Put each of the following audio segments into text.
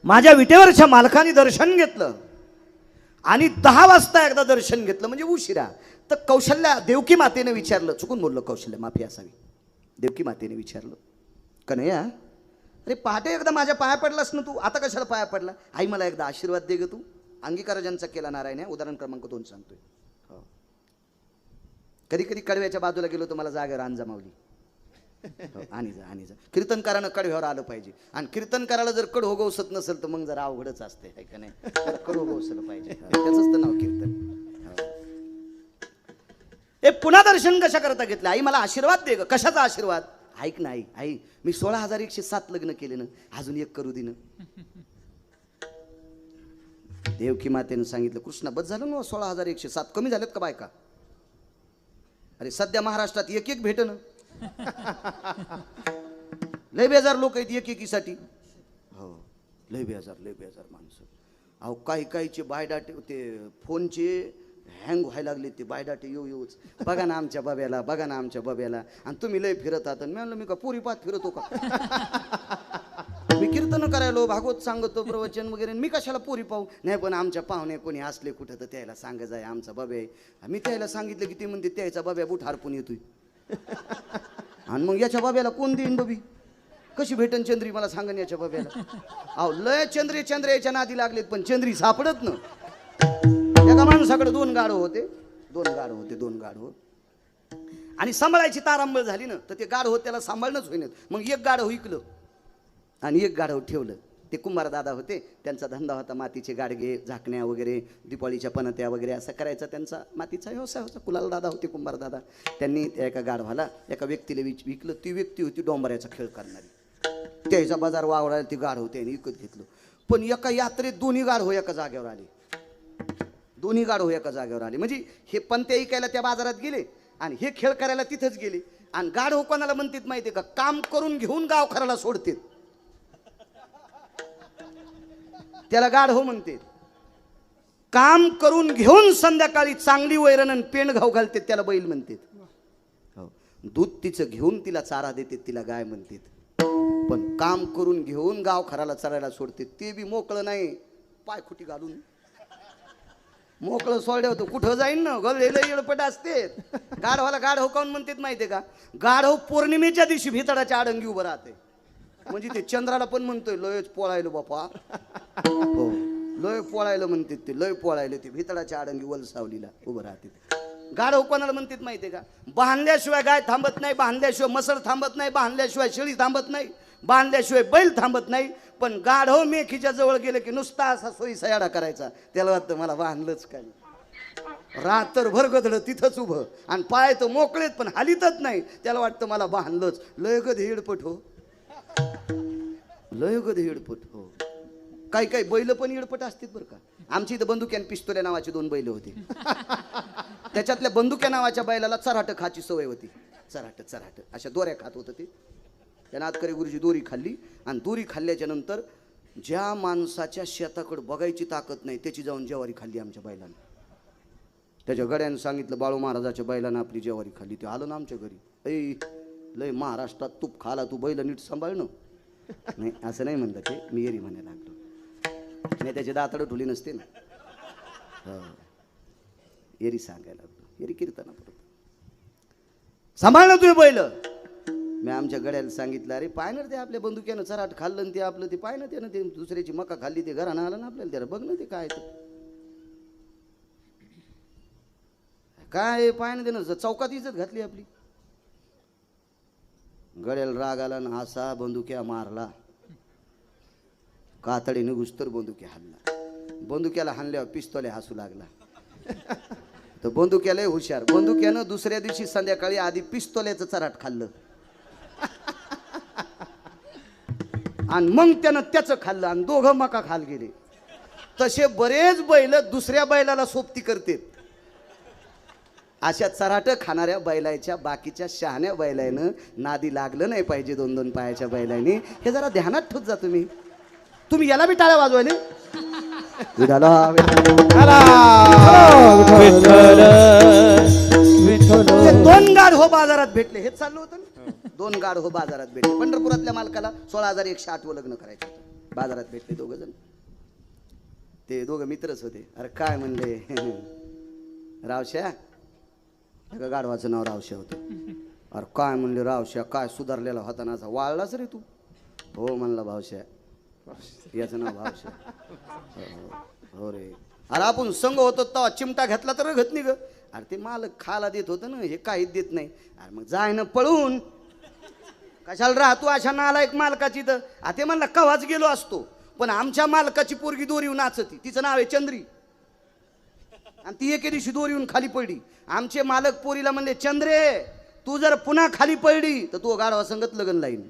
माझ्या विटेवरच्या मालकाने दर्शन घेतलं आणि 10 वाजता एकदा दर्शन घेतलं, म्हणजे उशिरा. तर कौशल्या देवकी मातेने विचारलं, चुकून बोललो कौशल्या, माफी असावी. देवकी मातेने विचारलं, कन्हैया अरे पहाटे एकदा माझ्या पाया पडलास ना तू, आता कशाला पाया पडला? आई मला एकदा आशीर्वाद दे ग तू. अंगीकार ज्यांचा केला नारायण आहे, उदाहरण क्रमांक 2 सांगतोय. हो, कधी कधी कडव्याच्या बाजूला गेलो तर मला जागेवर आण जमावली. हो, आणि जा कीर्तनकारानं कडव्यावर आलं पाहिजे. आणि कीर्तनकाराला जर कड होगवसत नसेल तर मग जरा अवघडच असते, आहे का नाही? कड होगवसलं पाहिजे, त्याचंच तर नाव कीर्तन. ए पुन्हा दर्शन कशा करता घेतलं? आई मला आशीर्वाद दे ग. कशाचा आशीर्वाद? ऐक ना आई, मी 16,107 लग्न केले ना, अजून एक करू दे ना. देवकी मातेनं सांगितलं, कृष्णा बस झालं ना 16,107, कमी झालेत का बायका? अरे सध्या महाराष्ट्रात एक भेटन. लय बेजार लोक आहेत एकेकीसाठी. हो, लय बेजार माणसं. अहो काहीचे बायडाटे, ते फोनचे हँग व्हायला लागले, ते बायडाटे येऊच. बघा ना आमच्या बब्याला, आणि तुम्ही लय फिरत आहात. मी म्हणलं मी का पुरी पात फिरतो का? मी कीर्तन करायलो, भागवत सांगतो, प्रवचन वगैरे, मी कशाला पुरी पाहू? नाही पण आमच्या पाहुणे कोणी असले कुठं तर त्याला सांगा जाय आमचा बब्या आहे. मी त्याला सांगितलं की ते म्हणते त्याचा बब्या बुट हारपून येतोय. आणि मग याच्या बाब्याला कोण देईन बबी? कशी भेटन चंद्री मला सांगन याच्या बाब्याला? अहो लय चंद्रेच्या नादी लागलेत, पण चंद्री सापडत ना. एका माणसाकडे 2 गाढव होते. आणि सांभाळायची तारांबळ झाली ना, तर ते गाढव त्याला सांभाळणंच होईन. मग एक गाढव विकलं आणि एक गाढव ठेवलं. ते कुंभार दादा होते, त्यांचा धंदा होता मातीचे गाडगे, झाकण्या वगैरे, दिपाळीच्या पणत्या वगैरे असं करायचा त्यांचा मातीचा व्यवसाय होता. कुलाल दादा होते कुंभार दादा. त्यांनी त्या एका गाढवाला एका व्यक्तीला विकलं. ती व्यक्ती होती डोंबऱ्याचा खेळ करणारी. त्याचा बाजार वावडायला ती गाढव त्याने विकत घेतलं. पण एका यात्रेत दोन्ही गाढव एका जागेवर आले. म्हणजे हे पणत्या ऐकायला त्या बाजारात गेले आणि हे खेळ करायला तिथंच गेले. आणि गाढव कोणाला म्हणतात माहिती का? काम करून घेऊन गाव खराला सोडते, त्याला गाढव म्हणते. काम करून घेऊन संध्याकाळी चांगली वैरण आणि पेंड घाव घालते, त्याला बैल म्हणते. दूध तिचं घेऊन तिला चारा देते, तिला गाय म्हणते. पण काम करून घेऊन गाव खराला चरायला सोडते, ते बी मोकळं नाही, पायखुटी घालून मोकळं सोडलं होतं. कुठं जाईन ना, गलेलं येळपट असते. गाढवाला गाढव काऊन म्हणतात माहितीये का? गाढव पौर्णिमेच्या दिवशी भितडाच्या आडंगी उभं राहते. म्हणजे ते चंद्राला पण म्हणतोय लयच पोळायलो बापा. हो, लय पोळायलं म्हणते, ते लय पोळायलं. ते भितडाच्या आडंगी वलसावलीला उभं राहते. गाढव कोणाला म्हणतात माहितीये का? बांधल्याशिवाय गाय थांबत नाही, बांधल्याशिवाय मसळ थांबत नाही, बांधल्याशिवाय शेळी थांबत नाही, बांधल्याशिवाय बैल थांबत नाही. पण गाढव मेखीच्या जवळ गेले की नुसता असा सोयी सयाडा करायचा. त्याला वाटतं मला बांधलंच काय. रात्रभर गधडं तिथंच उभं आणि पाय तर मोकळेत पण हालीतच नाही. त्याला वाटतं मला बांधलंच. लय गध हेडपट हो, लय गध हेडपट हो. काही बैल पण हेडपट असतात बरं का. आमची इथं बंदुक्या आणि पिस्तोल्या नावाचे 2 बैल होते. त्याच्यातल्या बंदुक्या नावाच्या बैलाला चराट खाची सवय होती. चराट अशा दोऱ्या खात होतं ते. त्यानं आतकरी गुरुजी दोरी खाल्ली आणि दोरी खाल्ल्याच्या नंतर ज्या माणसाच्या शेताकडे बघायची ताकद नाही त्याची जाऊन जेवारी खाल्ली आमच्या बैलानं. त्याच्या गड्यानं सांगितलं बाळू महाराजाच्या बैलानं आपली जेवारी खाल्ली. ते आलं ना आमच्या घरी. ऐ लय महाराष्ट्रात तूप खाला तू, बैल नीट सांभाळ ना. नाही असं नाही म्हणलं ते, मी एरी म्हणायला लागलो. नाही त्याचे दातडं ठुली नसते ना. हो, एरी सांगायला लागलो. एरी कीर्तना परत सांभाळ ना तुम्ही बैल. मी आमच्या गड्याला सांगितलं, अरे पाय ना ते आपल्या बंदुक्यानं चराट खाल्लं ते आपलं, ते पाय ना त्यानं ते दुसऱ्याची मका खाल्ली, ते घरानं आलं ना आपल्याला, त्याला बघ ना ते काय काय पाय ना त्यानं चौकात इज्जत घातली आपली. गड्याला राग आला ना, असा बंदुक्या मारला. कातडी निघुस्तर बंदुक्या हाणला. बंदुक्याला हाणल्यावर पिस्तोल्या हसू लागला. तर बंदुक्याला हुशार. बंदुक्यानं दुसऱ्या दिवशी संध्याकाळी आधी पिस्तोल्याचं चराट खाल्लं आणि मग त्यानं त्याचं खाल्लं आणि दोघं मका खाल गेले. तसे बरेच बैल दुसऱ्या बैलाला सोबती करते. अशा चराट खाणाऱ्या बैलाच्या बाकीच्या शहाण्या बैलानं नादी लागलं नाही पाहिजे 2-2 पायाच्या बैलांनी. हे जरा ध्यानात ठेवत जा तुम्ही. तुम्ही याला बी टाळ्या वाजवायले. दोन गाढव बाजारात भेटले. हेच चाललं होतं ना. 2 गाढव बाजारात भेटले. पंढरपुरातल्या मालकाला 16,108 लग्न करायचं. बाजारात भेटले दोघं जण. ते दोघं मित्रच होते. अरे काय म्हणले, रावश्या, एका गाढवाचं नाव रावश्या होतं. अरे काय म्हणले रावश्या, काय सुधारलेला होता ना, वाळलाच रे तू. हो म्हणला भावश्या, याचं नाव भावश्या. हो रे. अरे आपण संघ होतो तेव्हा चिमटा घेतला तर रगत नाही ग. अरे ते मालक खाला देत होतं ना, हे काहीच देत नाही. अरे मग जाय ना पळून, कशाला राहतो अशा नालायक मालकाची. तर ते म्हणला कवाच गेलो असतो, पण आमच्या मालकाची पोरगी दोरीवर नाचती, तिचं नाव आहे चंद्री, आणि ती एके दिवशी दोरीवरून खाली पडली. आमचे मालक पोरीला म्हणले, चंद्रे तू जर पुन्हा खाली पडली तर तू गाढवा संगत लग्न लाईन.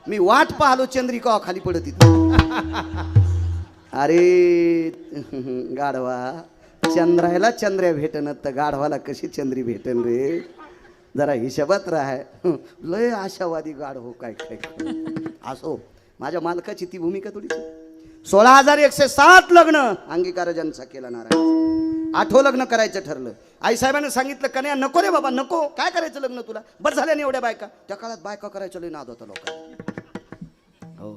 मी वाट पाहलो चंद्री कवा खाली पडत. अरे गाढवा, चंद्रायला चंद्र्या भेटन तर गाढवाला कशी चंद्री भेटन रे. जरा हिशोबात राहाय. लय आशावादी गाढव काय काय. असो, माझ्या मालकाची ती भूमिका थोडीशी. 16,107 लग्न अंगीकार ज्यांचा केला नारायण. 8वं लग्न करायचं ठरलं. आईसाहेबांनी सांगितलं, कन्या नको रे बाबा नको, काय करायचं लग्न तुला, बरं झाल्याने एवढ्या बायका. त्या काळात बायका करायचं लय नाद होता लोकांना. हो,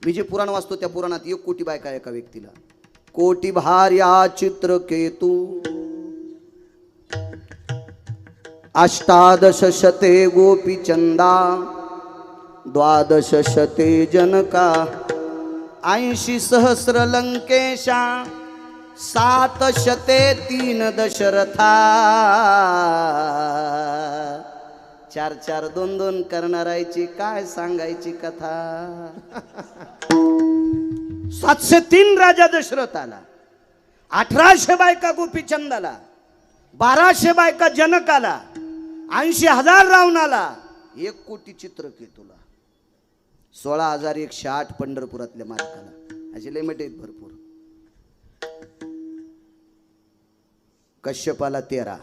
मी जे पुराण वाचतो त्या पुराणात 1 कोटी बायका एका व्यक्तीला. कोटी भार्या चित्रकेतू 18 शते गोपी चंदा 12 शते जनका 80 सहस्र लंकेशा 7 शते 3 दशरथा. 4 2 करणारायची काय सांगायची कथा. 703 राजा दशरथाला, 1800 बायका गोपीचंदाला, 1200 बायका जनकाला, 80,000 रावणाला, 1 कोटी चित्रकेतूला, 16,108 पंढरपुरातल्या मालकाला. असे लय मटे आहेत भरपूर. कश्यपाला 13,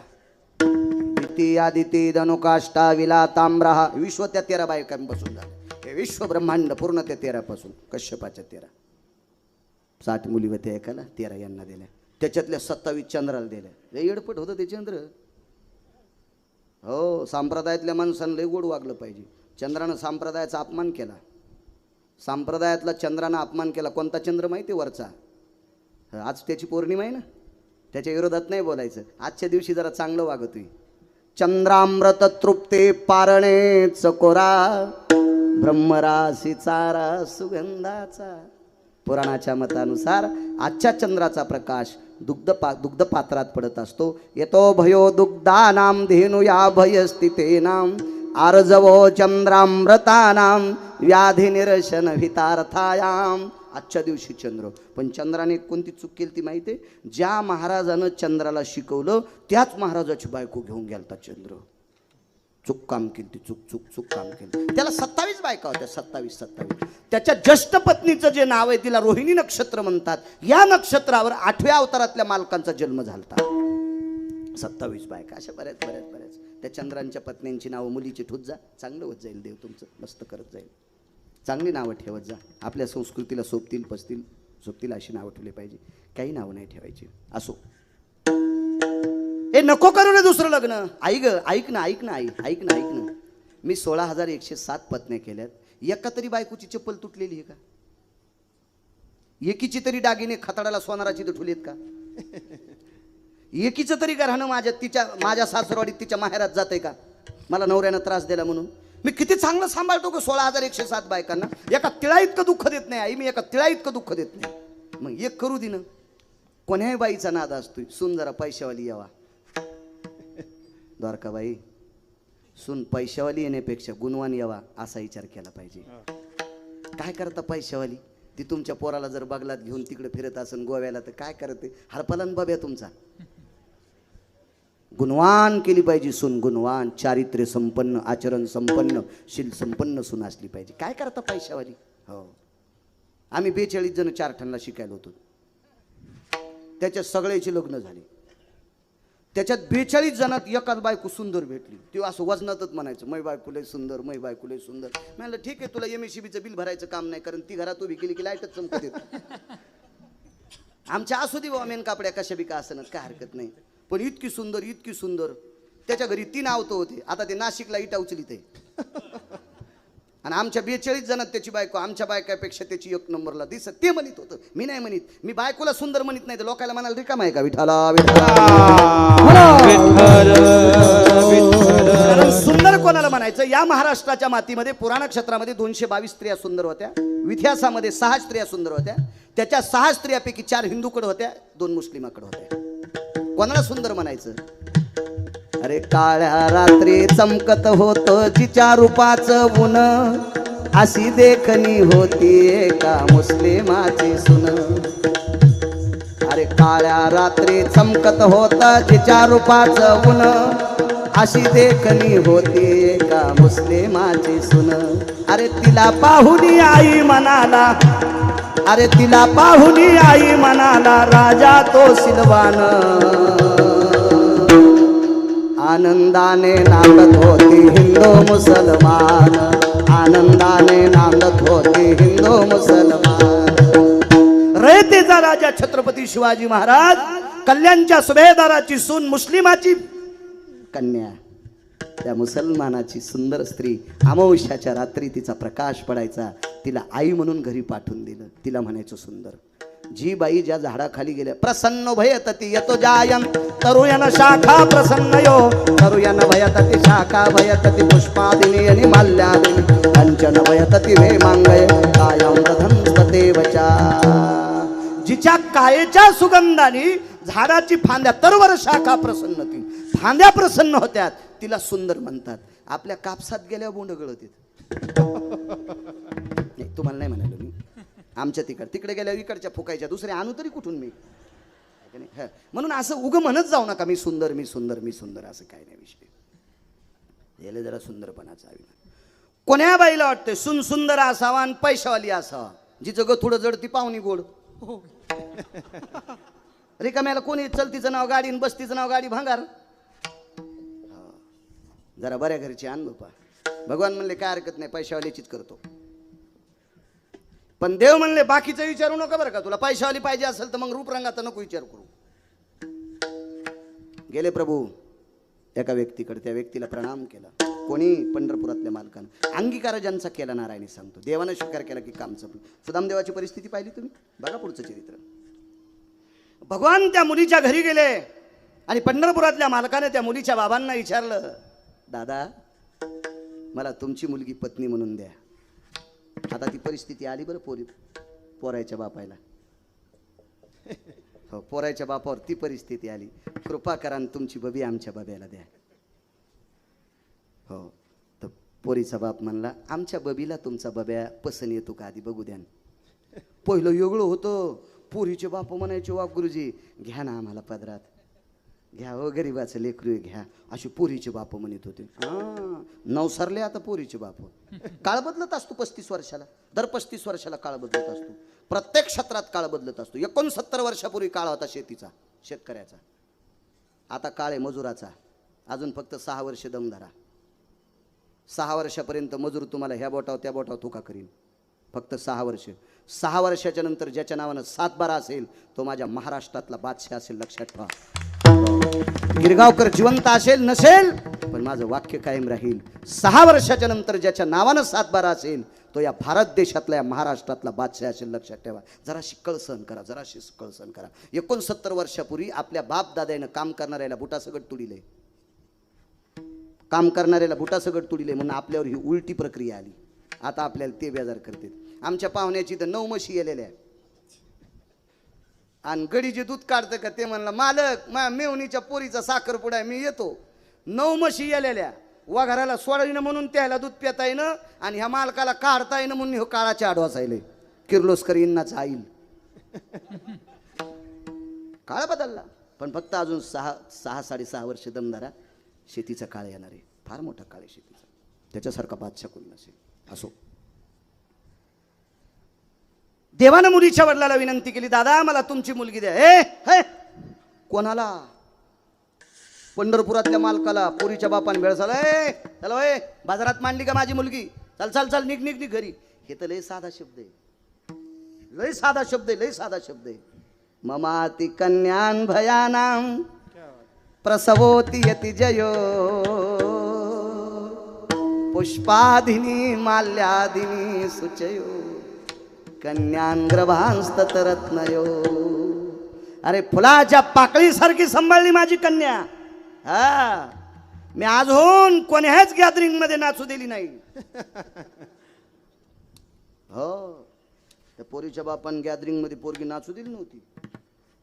द्वितीय आदिती धनुकाष्टा विला ताम्रहा. विश्व त्या 13 बायकांपासून झालं. हे विश्व ब्रह्मांड पूर्ण त्या 13 पासून. कश्यपाच्या 13, 60 मुली होत्या एकाला, 13 यांना दिल्या. त्याच्यातल्या 27 चंद्राला दिल्या. लय येडपट होतं ते चंद्र. हो, संप्रदायातल्या माणसानं लय गोड वागलं पाहिजे. चंद्रानं संप्रदायाचा अपमान केला. संप्रदायातला चंद्रानं अपमान केला. कोणता चंद्र माहिती वरचा, आज त्याची पौर्णिमा आहे ना, त्याच्या विरोधात नाही बोलायचं. आजच्या दिवशी जरा चांगलं वागतोय. चंद्रामृत तृप्ते पारणे चकोरा ब्रह्मराशी चारा सुगंधाचा. पुराणाच्या मतानुसार आजच्या चंद्राचा प्रकाश दुग्ध पात्रात पडत असतो. येतो भयो दुग्धानाम धेनुया भयस्थितेनाम आर्जवो चंद्रामृतानाम व्याधी निरशन हितार्थायाम. आजच्या दिवशी चंद्र. पण चंद्राने कोणती चूक केली ती माहिती आहे. ज्या महाराजानं चंद्राला शिकवलं त्याच महाराजाची बायको घेऊन गेलता चंद्र. चूक काम केली ती, चूक काम केली. त्याला 27 बायका होत्या. 27. त्याच्या ज्येष्ठ पत्नीचं जे नाव आहे तिला रोहिणी नक्षत्र म्हणतात. या नक्षत्रावर 8व्या अवतारातल्या मालकांचा जन्म झालता. 27 बायका. अशा बऱ्याच त्या चंद्रांच्या पत्न्यांची नावं मुलीची ठेवत जा. चांगलं होत जाईल, देव तुमचं मस्त करत जाईल. चांगली नावं ठेवत जा. आपल्या संस्कृतीला सोबतील अशी नावं ठेवली पाहिजे. काही नावं नाही ठेवायची. असो, हे नको करू रे दुसरं लग्न. ऐक ना. मी 16,107 पत्न्या केल्यात. एका तरी बायकोची चप्पल तुटलेली आहे का? एकीची तरी दागिने खताडाला सोनाराची तर ठुलीत का? एकीचं तरी घराणं माझ्या सासरवाडीत तिच्या माहेरात जाते का? मला नवऱ्यानं त्रास दिला म्हणून. मी किती चांगलं सांभाळतो का 16,107 बायकांना. एका तिळा इतकं दुःख देत नाही आई. मी एका तिळा इतकं दुःख देत नाही. मग एक करू दे ना. कोण्याही बाईचा नाद असतोय, सून जरा पैशावाली यावा. द्वारकाबाई, सून पैशावाली येण्यापेक्षा गुणवान यावा असा विचार केला पाहिजे. काय करता पैशावाली? ती तुमच्या पोराला जर बगलात घेऊन तिकडे फिरत असेल गोव्याला तर काय करते? हरपलन बाब्या तुमचा. गुणवान केली पाहिजे सून. गुणवान, चारित्र्य संपन्न, आचरण संपन्न, शील संपन्न सून असली पाहिजे. काय करता पैशावाली? हो, आम्ही 42 जण 4 ठणला शिकायला होतो. त्याच्यात सगळ्याची लग्न झाली. त्याच्यात 42 जणात एकाच बायको सुंदर भेटली. ती असं वजनातच म्हणायचं, मै बायको लय सुंदर, मै बायको लय सुंदर. म्हणलं ठीक आहे, तुला MSCBचं बिल भरायचं काम नाही, कारण ती घरात उभी केली की लाईटच चमकत येत. आमच्या असू दे बाबा मेन कापड्या कशा बी का असं, काय हरकत नाही. पण इतकी सुंदर. त्याच्या घरी 3 आवतं होते. आता ते नाशिकला इटा उचलीत आहे. आणि आमच्या 42 जणात त्याची बायको आमच्या बायकापेक्षा त्याची 1 नंबरला दिसत. ते म्हणत होतं, मी नाही म्हणत. मी बायकोला सुंदर म्हणत नाही तर लोकांना म्हणाल रिकाम आहे का विठाला कारण सुंदर कोणाला म्हणायचं. या महाराष्ट्राच्या मातीमध्ये पुराण क्षेत्रामध्ये 222 स्त्रिया सुंदर होत्या. इतिहासामध्ये 6 स्त्रिया सुंदर होत्या. त्याच्या 6 स्त्रियापैकी 4 हिंदूकडे होत्या, 2 मुस्लिमाकडे होत्या. कोणाला सुंदर म्हणायचं. अरे काळ्या रात्री चमकत होत जिच्या रूपाचं ऊन, अशी देखणी होती एका मुस्लिमाची सुन. अरे काळ्या रात्री चमकत होत जिच्या रूपाचं ऊन, अशी देखणी होती एका मुस्लिमाची सुन. अरे तिला पाहुनी आई म्हणाला, अरे तिला पाहुनी आई म्हणाला राजा तो सिलवान. आनंदाने नांदत होती हिंदू मुसलमान, आनंदाने नांदत होती हिंदू मुसलमान. रयतेचा राजा छत्रपती शिवाजी महाराज, कल्याणच्या सुभेदाराची सून मुस्लिमाची कन्या, त्या मुसलमानाची सुंदर स्त्री. अमावस्याच्या रात्री तिचा प्रकाश पडायचा, तिला आई म्हणून घरी पाठवून दिलं. तिला म्हणायचं सुंदर. जी बाई ज्या झाडाखाली गेल्या, प्रसन्न भयतती यतो जायन तरुयन शाखा प्रसन्न यो, तरुयन भयतती शाखा भयतती पुष्पादिनी आणि माल्यादिनी, कंचन भयतती वे मांगय कायम दधंस्तते वचा. जिच्या कायेच्या सुगंधाने झाडाची फांद्या तरवर शाखा प्रसन्न ती फांद्या प्रसन्न होत्यात, तिला सुंदर म्हणतात. आपल्या कापसात गेल्या बोंड गळत येत. तुम्हाला नाही म्हणालो मी, आमच्या तिकडे गेल्या इकडच्या फुकायच्या दुसरे आणू तरी कुठून मी. म्हणून असं उग म्हणत जाऊ नका मी सुंदर मी सुंदर मी सुंदर, असं काय नाही विषय. याला जरा सुंदरपणाचा हवी. कोण्या बाईला वाटतं सुन सुंदर असावा आणि पैशावाली असावा, जिचं ग थोडं जड ती पाहुणी गोड. रिकाम्याला कोणी चलतीचं नाव गाडी आणि बस्तीचं नाव गाडी भांगार. जरा बऱ्या घरची आण बापा. भगवान म्हणले काय हरकत नाही, पैशावालीचीच करतो. पण देव म्हणले बाकीचं विचारू नका बरं का, तुला पैशावाली पाहिजे असेल तर मग रूपरंगाचा नको विचार करू. गेले प्रभू एका व्यक्तीकडे, त्या व्यक्तीला प्रणाम केला. कोणी? पंढरपुरातल्या मालकानं. अंगीकार ज्यांचा केला नारायणी सांगतो, देवानं स्वीकार केला की काम संपलं. सुदामदेवाची परिस्थिती पाहिली तुम्ही, बघा पुढचं चरित्र. भगवान त्या मुलीच्या घरी गेले आणि पंढरपुरातल्या मालकाने त्या मुलीच्या बाबांना विचारलं, दादा मला तुमची मुलगी पत्नी म्हणून द्या. आता ती परिस्थिती आली बरं पोरायच्या बापायला. हो, पोरायच्या बापावर ती परिस्थिती आली. कृपा करा तुमची बबी आमच्या बब्याला द्या. हो, तर पोरीचा बाप म्हणला आमच्या बबीला तुमचा बब्या पसंत येतो का आधी बघू द्या. पहिलं वेगळं होतं. पोरीचे बाप म्हणायचे वा गुरुजी घ्या ना आम्हाला पदरात घ्या, हो गरीबाचं लेकरू घ्या, अशी पोरीचे बाप म्हणत होते. नवसरले आता पोरीचे बाप. काळ बदलत असतो 35 वर्षाला, दर 35 वर्षाला काळ बदलत असतो. प्रत्येक क्षेत्रात काळ बदलत असतो. 69 वर्षापूर्वी काळ होता शेतीचा, शेतकऱ्याचा. आता काळ आहे मजुराचा. अजून फक्त 6 वर्ष दम धरा. 6 वर्षापर्यंत मजूर तुम्हाला ह्या बोटाव त्या बोटाव तुका करीन. फक्त 6 वर्ष. 6 वर्षाच्या नंतर ज्याच्या नावानं 7-12 असेल तो माझ्या महाराष्ट्रातला बादशाह असेल, लक्षात ठेवा. गिरगावकर जिवंत असेल नसेल पण माझं वाक्य कायम राहील. 6 वर्षाच्या नंतर ज्याच्या नावानं 7-12 असेल तो या भारत देशातला, या महाराष्ट्रातला बादशाह असेल, लक्षात ठेवा. जराशी कळ सहन करा, जराशी कळ सहन करा. 69 वर्षापूर्वी आपल्या बाप दादानं काम करणाऱ्याला बुटासगट तुडिले, काम करणाऱ्याला बुटासगट तुडिले म्हणून आपल्यावर ही उलटी प्रक्रिया आली. आता आपल्याला ते बेजार करते. आमच्या पाहुण्याची तर 9 म्हशी येलेल्या आणि गडी जे दूध काढतं का ते म्हणलं मालक माझ्या मेवणीच्या पोरीचा साखरपुडा आहे, मी येतो. 9 म्हशी येलेल्या. वाघराला सोडायनं म्हणून त्याला दूध पिता येणं आणि ह्या मालकाला काढता येणं म्हणून हो काळाच्या आडवासायले किर्लोस्कर इंनाचा आईल. काळ बदलला पण फक्त अजून 6-6.5 वर्ष दमदारा. शेतीचा काळ येणार आहे, फार मोठा काळ आहे शेतीचा. त्याच्यासारखा बादशाह कोणी नसेल. असो, देवानं मुलीच्या वडिलाला विनंती केली, दादा मला तुमची मुलगी द्या. हे कोणाला? पंढरपुरातल्या मालकाला. पोरीच्या बापाने भेळ झाला. चला बाजारात मांडली का माझी मुलगी? चल चल चल निघ निघ निघ घरी. हे तर लय साधा शब्द आहे, लय साधा शब्द आहे, लय साधा शब्द आहे. ममाति कन्यान भयानाम प्रसवोति यति जयो. पुष्पाधिनी माल्यादिनी सुचयो कन्यांग्रभांस्तरत्नयो. अरे फुलाच्या पाकळीसारखी सांभाळली माझी कन्या. हा, मी आजहून कोण्याच गॅदरिंग मध्ये नाचू दिली नाही. हो, त्या पोरीच्या बापान गॅदरिंग मध्ये पोरगी नाचू दिली नव्हती.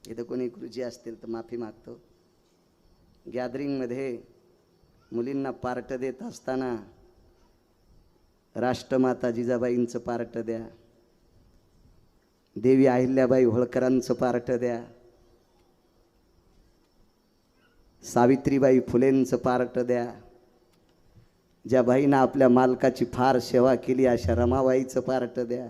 इथं कोणी गुरुजी असतील तर माफी मागतो. गॅदरिंग मध्ये मुलींना पार्ट देत असताना राष्ट्रमाता जिजाबाईंचं पार्ट द्या, देवी अहिल्याबाई होळकरांचं पार्ट द्या, सावित्रीबाई फुलेंचं पार्ट द्या. ज्या बाईनं आपल्या मालकाची फार सेवा केली अशा रमाबाईचं पार्ट द्या.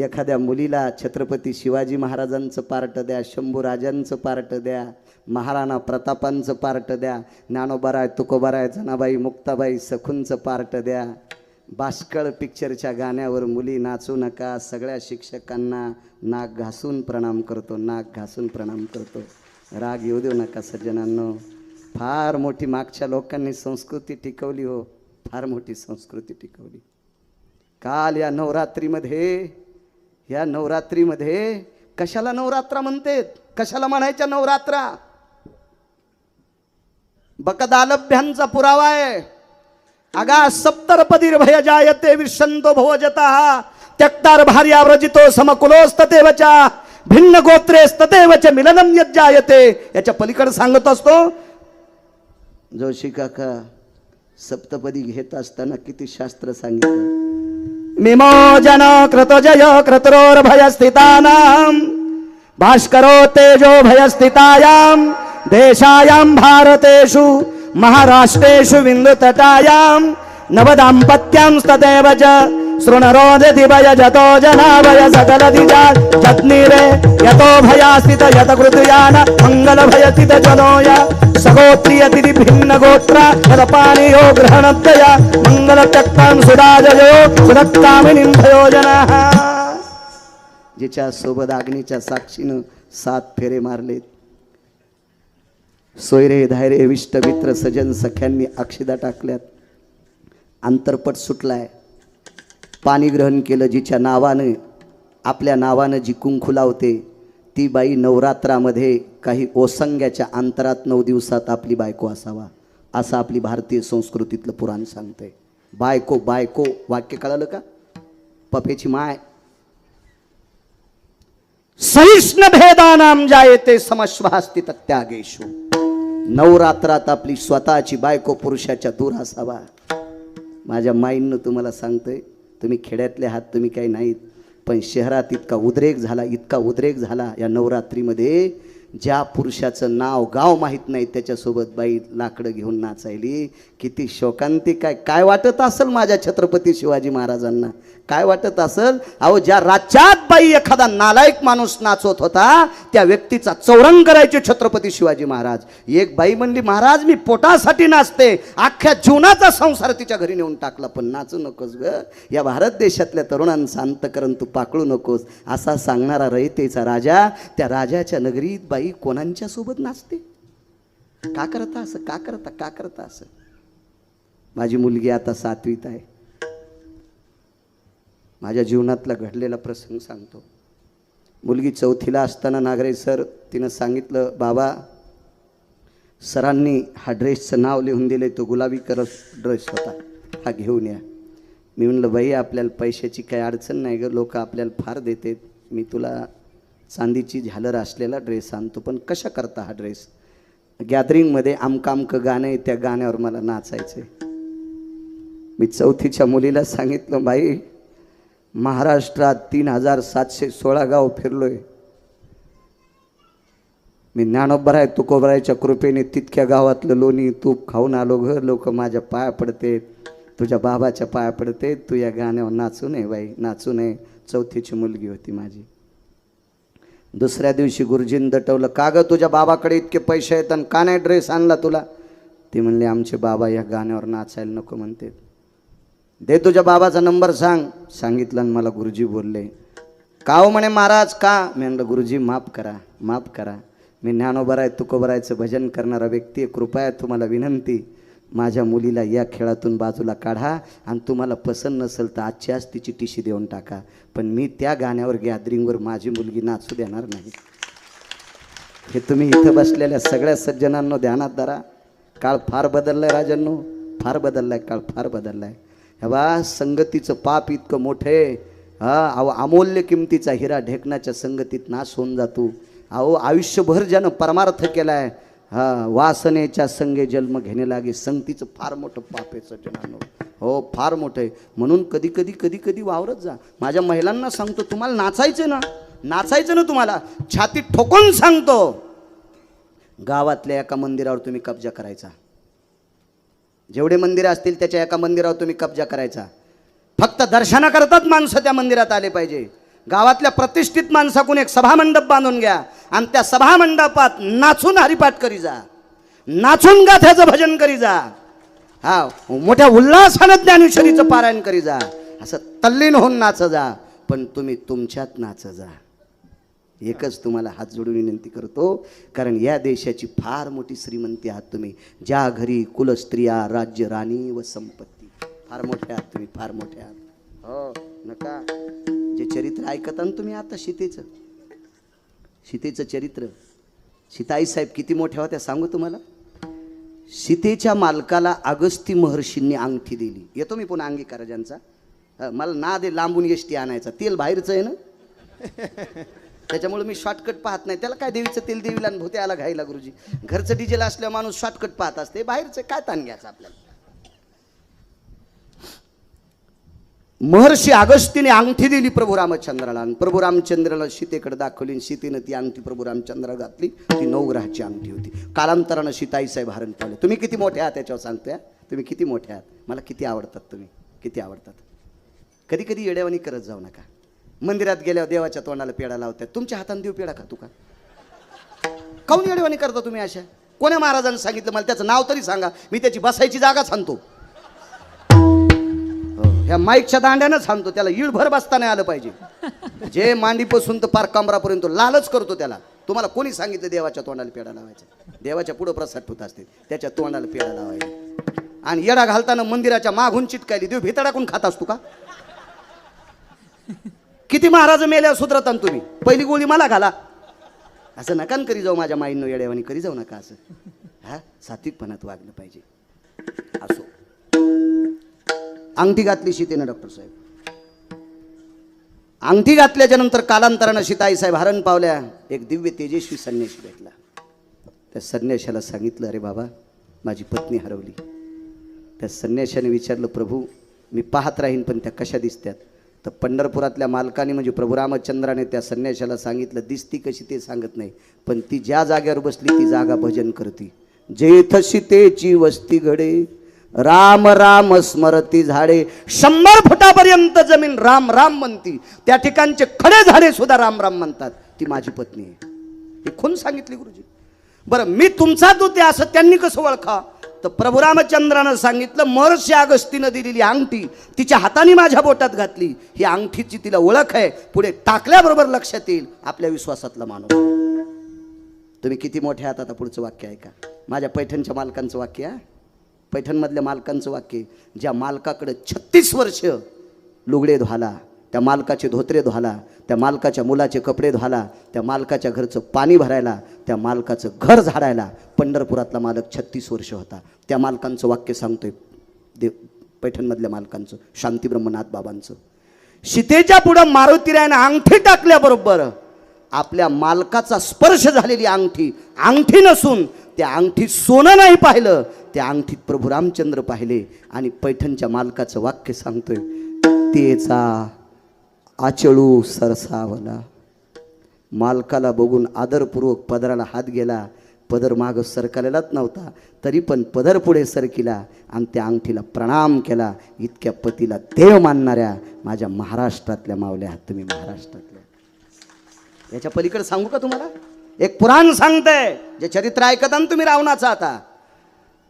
एखाद्या मुलीला छत्रपती शिवाजी महाराजांचं पार्ट द्या, शंभूराजांचं पार्ट द्या, महाराणा प्रतापांचं पार्ट द्या, ज्ञानोबाराय तुकोबाराय जनाबाई मुक्ताबाई सखूंचं पार्ट द्या. बाष्कळ पिक्चरच्या गाण्यावर मुली नाचू नका. सगळ्या शिक्षकांना नाक घासून प्रणाम करतो, नाक घासून प्रणाम करतो. राग येऊ देऊ नका सज्जनांनो. फार मोठी मागच्या लोकांनी संस्कृती टिकवली हो, फार मोठी संस्कृती टिकवली. काल या नवरात्रीमध्ये कशाला नवरात्रा म्हणतेत, कशाला म्हणायच्या नवरात्रा? बकदालभ्यांचा पुरावा आहे. अगा सप्तरपदीर भय जायते विशंतो भवजतः त्यक्तार भार्याव्रजितो समकुलोस्ततेवचा भिन्न गोत्रेस्ततेवच मिलनम यज्जायते. याच्या पलीकडे सांगत असतो जोशी काका, सप्तपदी घेत असताना किती शास्त्र सांगितलं. मिमोजन कृतजय क्रतरोर भयस्थितानां भास्करो तेजो भयस्थितायां देशायां भारतेषु महाराष्ट्रेषु विन्दुतटायां नवदाम्पत्यं तदेव च शृणरोदति भयजतो जनाभय सकलदिजा जत्नीरे यतो भयास्थित यत कृतयान मंगल भयस्थित जनोय सगोत्रियतिथि भिन्न गोत्रा तदपानियो ग्रहणतया मंगल त्यक्तां सुराजयो सुदत्कामिनीं भयोजनः. जिच्या सोबत अग्नीच्या साक्षीनं 7 फेरे मारलेत. सोयरे धायरे विष्ट मित्र सजन सख्यांनी अक्षदा टाकल्यात. अंतरपट सुटलाय. पाणी ग्रहण केलं. जिच्या नावानं, आपल्या नावानं जी कुंकू लावते ती बाई नवरात्रामध्ये काही ओसंग्याच्या अंतरात 9 दिवसात आपली बायको असावा, असं आपली भारतीय संस्कृतीतलं पुराण सांगतंय. बायको बायको वाक्य कळालं का? पपेची माय. सहिष्ण भेदानाम जायते समश्वास्ति तत्यागेषु. नवरात्रात आपली स्वतःची बायको पुरुषाच्या दूर असावा. माझ्या माईंनं तुम्हाला सांगतोय, तुम्ही खेड्यातले आहात, तुम्ही काही नाहीत, पण शहरात इतका उद्रेक झाला या नवरात्रीमध्ये. ज्या पुरुषाचं नाव गाव माहीत नाही त्याच्यासोबत बाई लाकडं घेऊन नाचायली. किती शोकांतिक आहे. काय वाटत असेल माझ्या छत्रपती शिवाजी महाराजांना, काय वाटत असेल? अहो, ज्या राज्यात बाई एखादा नालायक माणूस नाचवत होता त्या व्यक्तीचा चौरंग करायचे छत्रपती शिवाजी महाराज. एक बाई म्हणली, महाराज मी पोटासाठी नाचते, अख्ख्या जीवनाचा संसार तिच्या घरी नेऊन टाकला, पण नाचू नकोस ग. या भारत देशातल्या तरुणांचं अंतकरण तू पाकळू नकोस. असा सांगणारा रयतेचा राजा, त्या राजाच्या नगरीत बाई कोणाच्या सोबत नाचते? का करता असं? का करता असं? माझी मुलगी आता 7वीत आहे. माझ्या जीवनातला घडलेला प्रसंग सांगतो. मुलगी 4थीला असताना नागरे सर तिनं सांगितलं, बाबा सरांनी हा ड्रेसचं नाव लिहून दिले, तो गुलाबी कलर ड्रेस होता, हा घेऊन या. मी म्हणलं, बाई आपल्याला पैशाची काही अडचण नाही ग, लोक आपल्याला फार देतात, मी तुला चांदीची झालर असलेला ड्रेस आणतो, पण कशा करता हा ड्रेस? गॅदरिंगमध्ये आमकं गाणं आहे, त्या गाण्यावर मला नाचायचं आहे. मी 4थीच्या मुलीला सांगितलं, बाई महाराष्ट्रात 3716 गाव फिरलोय, मी ज्ञानोबराय तुकोबरायच्या कृपेने तितक्या गावातलं लोणी तूप खाऊन आलो ग. लोक माझ्या पाया पडते, तुझ्या बाबाच्या पाया पडते, तू या गाण्यावर नाचू नये बाई, नाचू नये. 4थीची मुलगी होती माझी. दुसऱ्या दिवशी गुरुजींनी दटवलं, का ग तुझ्या बाबाकडे इतके पैसे आहेत आणि का नाही ड्रेस आणला तुला? ती म्हणली, आमचे बाबा या गाण्यावर नाचायला नको म्हणते. दे तुझ्या बाबाचा नंबर सांग. सांगितलं आणि मला गुरुजी बोलले, का हो म्हणे महाराज का? मी म्हणलं, गुरुजी माफ करा, मी ज्ञानोबराय तुकोबरायचं भजन करणारा व्यक्ती आहे, कृपया तुम्हाला विनंती, माझ्या मुलीला या खेळातून बाजूला काढा आणि तुम्हाला पसंत नसेल तर आजच्याच तिची टिशी देऊन टाका, पण मी त्या गाण्यावर गॅदरिंगवर माझी मुलगी नाचू देणार नाही. हे तुम्ही इथं बसलेल्या सगळ्या सज्जनांनो ध्यानात धरा. काळ फार बदललाय राजांनो, फार बदललाय काळ, फार बदललाय. हे बा संगतीचं पाप इतकं मोठं आहे. अहो अमूल्य किमतीचा हिरा ढेकणाच्या संगतीत नाश होऊन जातो. अहो आयुष्यभर ज्यानं परमार्थ केलाय, वासनेच्या संगे जन्म घेणे लागे, संगतीचं फार मोठं पाप आहे सज्जनांनो. हो फार मोठं आहे. म्हणून कधी कधी कधी कधी वावरत जा. माझ्या महिलांना सांगतो, तुम्हाला नाचायचं ना, नाचायचं ना, तुम्हाला छाती ठोकून सांगतो, गावातल्या एका मंदिरावर तुम्ही कब्जा करायचा. जेवढे मंदिरं असतील त्याच्या एका मंदिरावर तुम्ही कब्जा करायचा. फक्त दर्शनाकरताच माणसं त्या मंदिरात आले पाहिजे. गावातल्या प्रतिष्ठित माणसाकडून एक सभामंडप बांधून घ्या आणि त्या सभामंडपात नाचून हरिपाठ करी जा, नाचून गाथ्याचं भजन करी जा, मोठ्या उल्हासानं ज्ञानेश्वरीचं पारायण करी जा, असं तल्लीन होऊन नाच जा, पण तुम्ही तुमच्यात नाच जा. एकच तुम्हाला हात जोडून विनंती करतो, कारण या देशाची फार मोठी श्रीमंती आहात तुम्ही. ज्या घरी कुलस्त्रिया राज्य राणी व संपत्ती. फार मोठे आहात तुम्ही, फार मोठे आहात. हो नका. जे चरित्र ऐकता ना तुम्ही आता सीतेचं चरित्र, सीताई साहेब किती मोठ्या होत्या सांगू तुम्हाला. सीतेच्या मालकाला अगस्ती महर्षींनी अंगठी दिली. येतो मी पुन्हा अंगीकार ज्यांचा. मला ना दे लांबून एसटी आणायचा, तेल बाहेरचं आहे ना त्याच्यामुळे मी शॉर्टकट पाहत नाही. त्याला काय देवीचं तेल देवीला आणि भूत्याला घाईला गुरुजी. घरचं डिझेल असल्यावर माणूस शॉर्टकट पाहत असते, बाहेरचं काय ताण घ्यायचं आपल्याला. महर्षी अगस्तीने अंगठी दिली प्रभू रामचंद्राला आणि प्रभू रामचंद्राला सीतेकडे दाखवली. सीतेनं ती अंगठी प्रभू रामचंद्राला घातली. ती नवग्रहाची अंगठी होती. कालांतरानं सीताई साहेब हरण पावले. तुम्ही किती मोठे आहात त्याच्यावर सांगतोय. तुम्ही किती मोठे आहात, मला किती आवडतात तुम्ही, किती आवडतात. कधी कधी येड्यावानी करत जाऊ नका. मंदिरात गेल्यावर देवाच्या तोंडाला पेढा लावतात, तुमच्या हाताने देव पेढा खातो का? काऊन येडेवानी करता तुम्ही अशा? कोण्या महाराजांनी सांगितलं मला त्याचं नाव तरी सांगा, मी त्याची बसायची जागा सांगतो. ह्या माईकच्या दांड्यानं सांगतो, त्याला इळभर बसता नाही आलं पाहिजे. जे मांडीपासून तर पार कमरापर्यंत लालच करतो त्याला. तुम्हाला कोणी सांगितलं देवाच्या तोंडाला पेढा लावायचा? देवाच्या पुढं प्रसाद ठेवत असते, त्याच्या तोंडाला पेढा लावायचा. आणि येडा घालताना मंदिराच्या मागून चिटकायली, देव भितडाकून खात असतो का? किती महाराज मेल्यावर सुधरतान तुम्ही? पहिली गोळी मला घाला. असं नका करी जाऊ माझ्या माईंनो, येड्यावानी करी जाऊ नका असं. सात्विकपणात वागलं पाहिजे. असो. अंगठी घातली सीतेनं डॉक्टर साहेब. अंगठी घातल्याच्या नंतर कालांतरानं सीताई साहेब हरण पावल्या. एक दिव्य तेजस्वी संन्यासी भेटला. त्या संन्याशाला सांगितलं, अरे बाबा माझी पत्नी हरवली. त्या संन्याशाने विचारलं, प्रभू मी पाहत राहीन पण त्या कशा दिसत्यात? तर पंढरपुरातल्या मालकाने म्हणजे प्रभू रामचंद्राने त्या संन्याशाला सांगितलं, दिसती कशी ते सांगत नाही, पण ती ज्या जागेवर बसली ती जागा भजन करती. जेथ सीतेची वस्ती घडे, राम राम स्मरती झाडे. 100 फुटापर्यंत जमीन राम राम म्हणती. त्या ठिकाणचे खडे झाडे सुद्धा राम राम म्हणतात. ती माझी पत्नी आहे. हे कोण सांगितली गुरुजी? बरं मी तुमचा दूत आहे असं त्यांनी कसं ओळखा? तर प्रभू रामचंद्रानं सांगितलं, महर्षी अगस्तीनं दिलेली अंगठी तिच्या हाताने माझ्या बोटात घातली. ही अंगठीची तिला ओळख आहे. पुढे टाकल्याबरोबर लक्षात येईल आपल्या विश्वासातला माणूस. तुम्ही किती मोठे आहात. आता पुढचं वाक्य ऐका. माझ्या पैठणच्या मालकांचं वाक्य आहे. पैठणमधल्या मालकांचं वाक्य. ज्या मालकाकडे 36 वर्ष लुगडे धुवाला, त्या मालकाचे धोत्रे धुवाला, त्या मालकाच्या मुलाचे कपडे धुवाला, त्या मालकाच्या घरचं पाणी भरायला, त्या मालकाचं घर झाडायला पंढरपुरातला मालक 36 वर्ष होता. त्या मालकांचं वाक्य सांगतोय पैठणमधल्या मालकांचं, शांती ब्रह्मनाथ बाबांचं. सीतेच्या पुढं मारुतीरायानं अंगठी टाकल्याबरोबर आपल्या मालकाचा स्पर्श झालेली अंगठी, अंगठी नसून त्या अंगठीत सोनं नाही पाहिलं, त्या अंगठीत प्रभू रामचंद्र पाहिले. आणि पैठणच्या मालकाचं वाक्य सांगतोय, तेचा आचळू सरसावला. मालकाला बघून आदरपूर्वक पदराला हात गेला. पदर मागं सरकलेलाच नव्हता, तरी पण पदर पुढे सरकिला आणि त्या अंगठीला प्रणाम केला. इतक्या पतीला देव मानणाऱ्या माझ्या महाराष्ट्रातल्या मावल्या आहात तुम्ही, महाराष्ट्रातल्या. याच्या पलीकडे सांगू का तुम्हाला? एक पुराण सांगतंय, जे चरित्र ऐकता ना तुम्ही रावणाचं. आता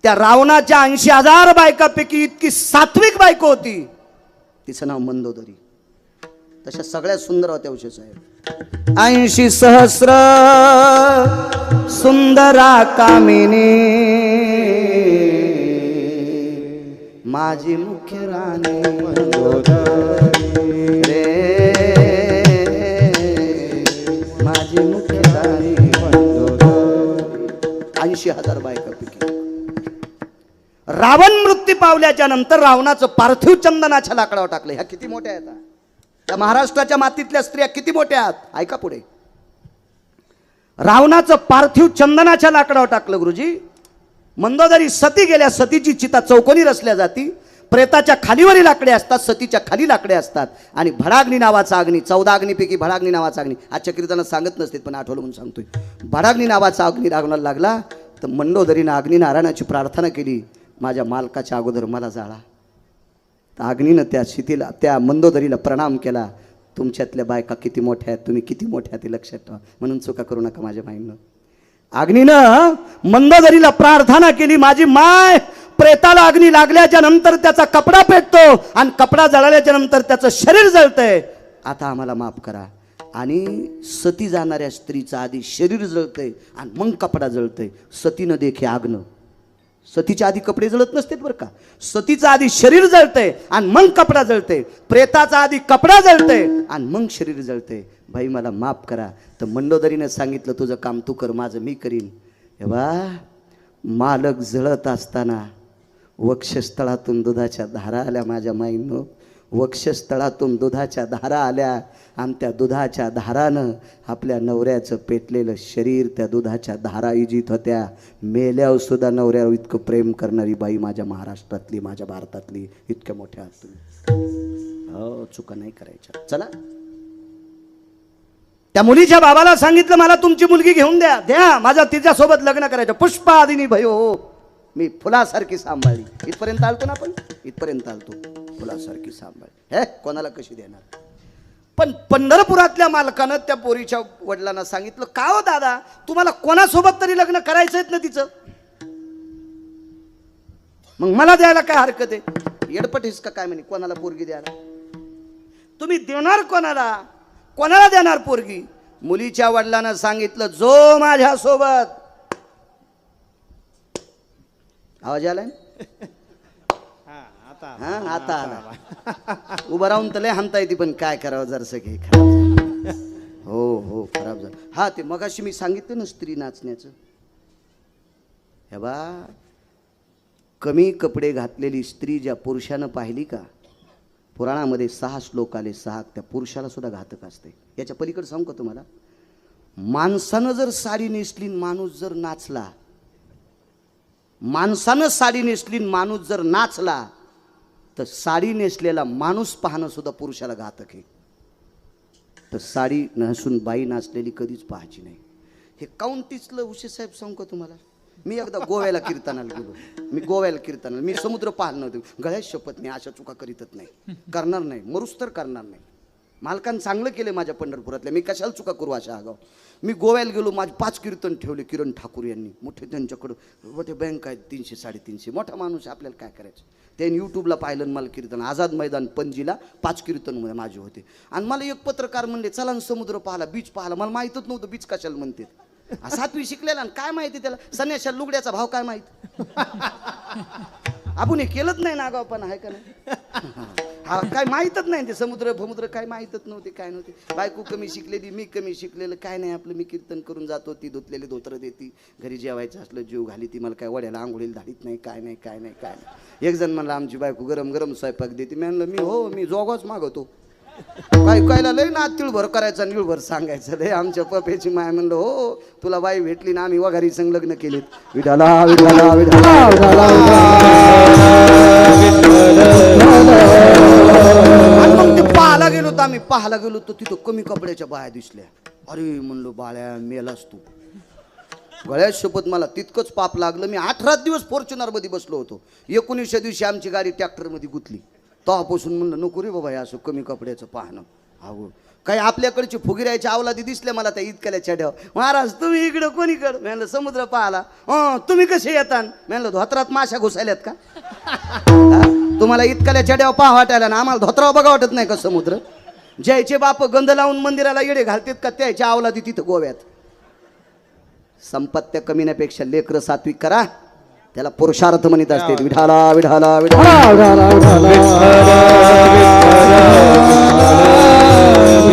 त्या रावणाच्या 80,000 बायकापैकी इतकी सात्विक बायको होती, तिचं नाव मंदोदरी. तशा सगळ्यात सुंदर होत्या उषा साहेब. 80 सहस्र सुंदरा कामिनी माझी मुख्य राणी मंदोदरी रे, माझी मुख्य राणी मंदोदरी. 80,000 बायका पिकली. रावण मृत्यू पावल्याच्या नंतर रावणाचं पार्थिव चंदनाच्या लाकडावर टाकलं. ह्या किती मोठ्या आहेत. त्या महाराष्ट्राच्या मातीतल्या स्त्रिया किती मोठ्या आहेत. ऐका पुढे. रावणाचं पार्थिव चंदनाच्या लाकडावर टाकलं गुरुजी. मंदोदरी सती गेल्या. सतीची चिता चौकोनी रचल्या जाती. प्रेताच्या खालीवरील लाकडे असतात, सतीच्या खाली लाकडे असतात. आणि भडाग्नी नावाचा अग्नी, 14 अग्नीपैकी भडाग्नी नावाचा अग्नी, आजच्या कीर्तनात सांगत नसते पण आठवलं म्हणून सांगतोय. भडाग्नी नावाचा अग्नी रावणाला लागला तर मंदोदरीनं अग्निनारायणाची प्रार्थना केली, माझ्या मालकाच्या अगोदर मला जाळा. तर अग्नीनं त्या शितीला, त्या मंदोदरीला प्रणाम केला. तुमच्यातल्या बायका किती मोठ्या आहेत, तुम्ही किती मोठ्या आहेत ते लक्षात ठेवा, म्हणून चुका करू नका माझ्या माईनं. अग्नीनं मंदोदरीला प्रार्थना केली, माझी माय, प्रेताला अग्नी लागल्याच्या नंतर त्याचा कपडा पेटतो आणि कपडा जळाल्याच्या नंतर त्याचं शरीर जळतंय, आता आम्हाला माफ करा. आणि सती जाणाऱ्या स्त्रीचं आधी शरीर जळतंय आणि मग कपडा जळतंय. सतीनं देखे आग्न. सतीच्या आधी कपडे जळत नसतात बरं का. सतीचं आधी शरीर जळतंय आणि मग कपडा जळतंय. प्रेताचा आधी कपडा जळतंय आणि मग शरीर जळतंय. भाई मला माफ करा. तर मंदोदरीने सांगितलं, तुझं काम तू कर, माझं मी करीन. हे बा, मालक जळत असताना वक्षस्थळातून दुधाच्या धारा आल्या माझ्या माईंनो. वक्षस्थळातून दुधाच्या धारा आल्या आणि त्या दुधाच्या धारानं आपल्या नवऱ्याचं पेटलेलं शरीर त्या दुधाच्या धारा इजित होत्या. मेल्यावर सुद्धा नवऱ्यावर इतकं प्रेम करणारी बाई माझ्या महाराष्ट्रातली, माझ्या भारतातली इतक्या मोठ्या आहात तुम्ही. हो, चुका नाही करायच्या. चला, त्या मुलीच्या बाबाला सांगितलं, मला तुमची मुलगी घेऊन द्या, द्या, माझा तिच्यासोबत लग्न करायचं. पुष्पादिनी भयो, मी फुलासारखी सांभाळली. इथपर्यंत आलतो ना आपण, इथपर्यंत आलतो. फुलासारखी सांभाळली. हे कोणाला कशी देणार. पण पंढरपुरातल्या मालकानं त्या पोरीच्या वडिलांना सांगितलं, का हो दादा, तुम्हाला कोणासोबत तरी लग्न करायचंय ना तिचं, मग मला द्यायला काय हरकत आहे. येडपटीस का काय म्हणे, कोणाला पोरगी द्यायला. तुम्ही देणार कोणाला, कोणाला देणार पोरगी. मुलीच्या वडिलांना सांगितलं, जो माझ्यासोबत, आवाज आलाय हा, आता आला. उभं राहून तर लय हाणता येते, पण काय करावं जरसं की खराब. हो हो, खराब झालं. हा, ते मगाशी मी सांगितलं ना स्त्री नाचण्याचं. हे बा, कमी कपडे घातलेली स्त्री ज्या पुरुषानं पाहिली का, पुराणामध्ये 6 श्लोक आले, 6 त्या पुरुषाला सुद्धा घातक असते. याच्या पलीकडे सांगू का तुम्हाला. माणसानं जर साडी नेसली, माणूस जर नाचला, माणसानं साडी नेसली, माणूस जर नाचला, तर साडी नेसलेला माणूस पाहणं सुद्धा पुरुषाला घातक आहे. तर साडी नसून बाई नाचलेली कधीच पाहायची नाही. हे काउंटीचलं उशे साहेब सांगू का तुम्हाला. मी एकदा गोव्याला कीर्तनाला गेलो. मी समुद्र पाहिलं नव्हतं. गळ्यात शपथ नाही, अशा चुका करीतच नाही, करणार नाही, मरूस तर करणार नाही. मालकानं चांगलं केलं माझ्या पंढरपुरातल्या, मी कशाला चुका करू अशा आगाव. मी गोव्याला गेलो, माझे 5 कीर्तन ठेवले किरण ठाकूर यांनी. मोठे त्यांच्याकडं मोठे बँक आहेत, 300-350. मोठा माणूस, आपल्याला काय करायचं. त्यांनी यूट्यूबला पाहिलं मला कीर्तन. आझाद मैदान पणजीला 5 कीर्तन माझे होते. आणि मला एक पत्रकार म्हणले, चला ना समुद्र पाहाला, बीच पाहाला. मला माहीतच नव्हतं बीच कशाला म्हणते. 7वी शिकलेला आणि काय माहिती त्याला संन्याशा लुगड्याचा भाव काय माहिती. आपण हे केलंच नाही ना, पण आहे का नाही. हा, काय माहीतच नाही ते समुद्र काय माहीतच नव्हते, काय नव्हते. बायको कमी शिकलेली, मी कमी शिकलेलं, काय नाही आपलं. मी कीर्तन करून जातो, ती धुतलेले धोतर देती, घरी जेवायचं असलं जीव घाली ती. मला काय वड्याला आंघोळीला धाडीत नाही, काय नाही काय नाही काय नाही. एक जण म्हणला, आमची बायको गरम गरम स्वयंपाक देते. मी म्हणलं, मी जोगाच मागवतो. काय कायला लय ना तिळभर करायचा, निळभर सांगायचं. लय आमच्या पप्याची माय. म्हणलं, हो तुला बाई भेटली ना, आम्ही वघारी संग लग्न केलेत. विठाला विठाला विठाला. मग ते पाहायला गेलो तर आम्ही पाहायला गेलो तर तिथं कमी कपड्याच्या बाया दिसल्या. अरे म्हणलो, बाळ्या मेलास तू. गळ्यात शपथ मला तितकंच पाप लागलं. मी 18 दिवस फॉर्च्युनर मध्ये बसलो होतो. 19व्या दिवशी आमची गाडी ट्रॅक्टर मध्ये गुतली. तेव्हापासून म्हणलं, नको रे बाबा असं कमी कपड्याचं पाहणं. अहो, काही आपल्याकडची फुगिरायच्या अवलादी दिसल्या मला त्या इतक्याल्या चढ्यावर. महाराज तुम्ही इकडं कोणीकडं. म्हणलं समुद्र पाहाला. तुम्ही कसे येतात. म्हणलं धोत्रात माशा घुसायल्यात का. तुम्हाला इतक्याल्या चढ्यावर पाहा वाटायला ना, आम्हाला धोत्रावर बघा वाटत नाही का समुद्र. ज्याचे बाप गंध लावून मंदिराला येडे घालतात का, त्याच्या अवलादी तिथं गोव्यात. संपत्त्या कमीण्यापेक्षा लेकरं सात्विक करा, त्याला पुरुषार्थ म्हणत असते. विठाला विठाला विठाला.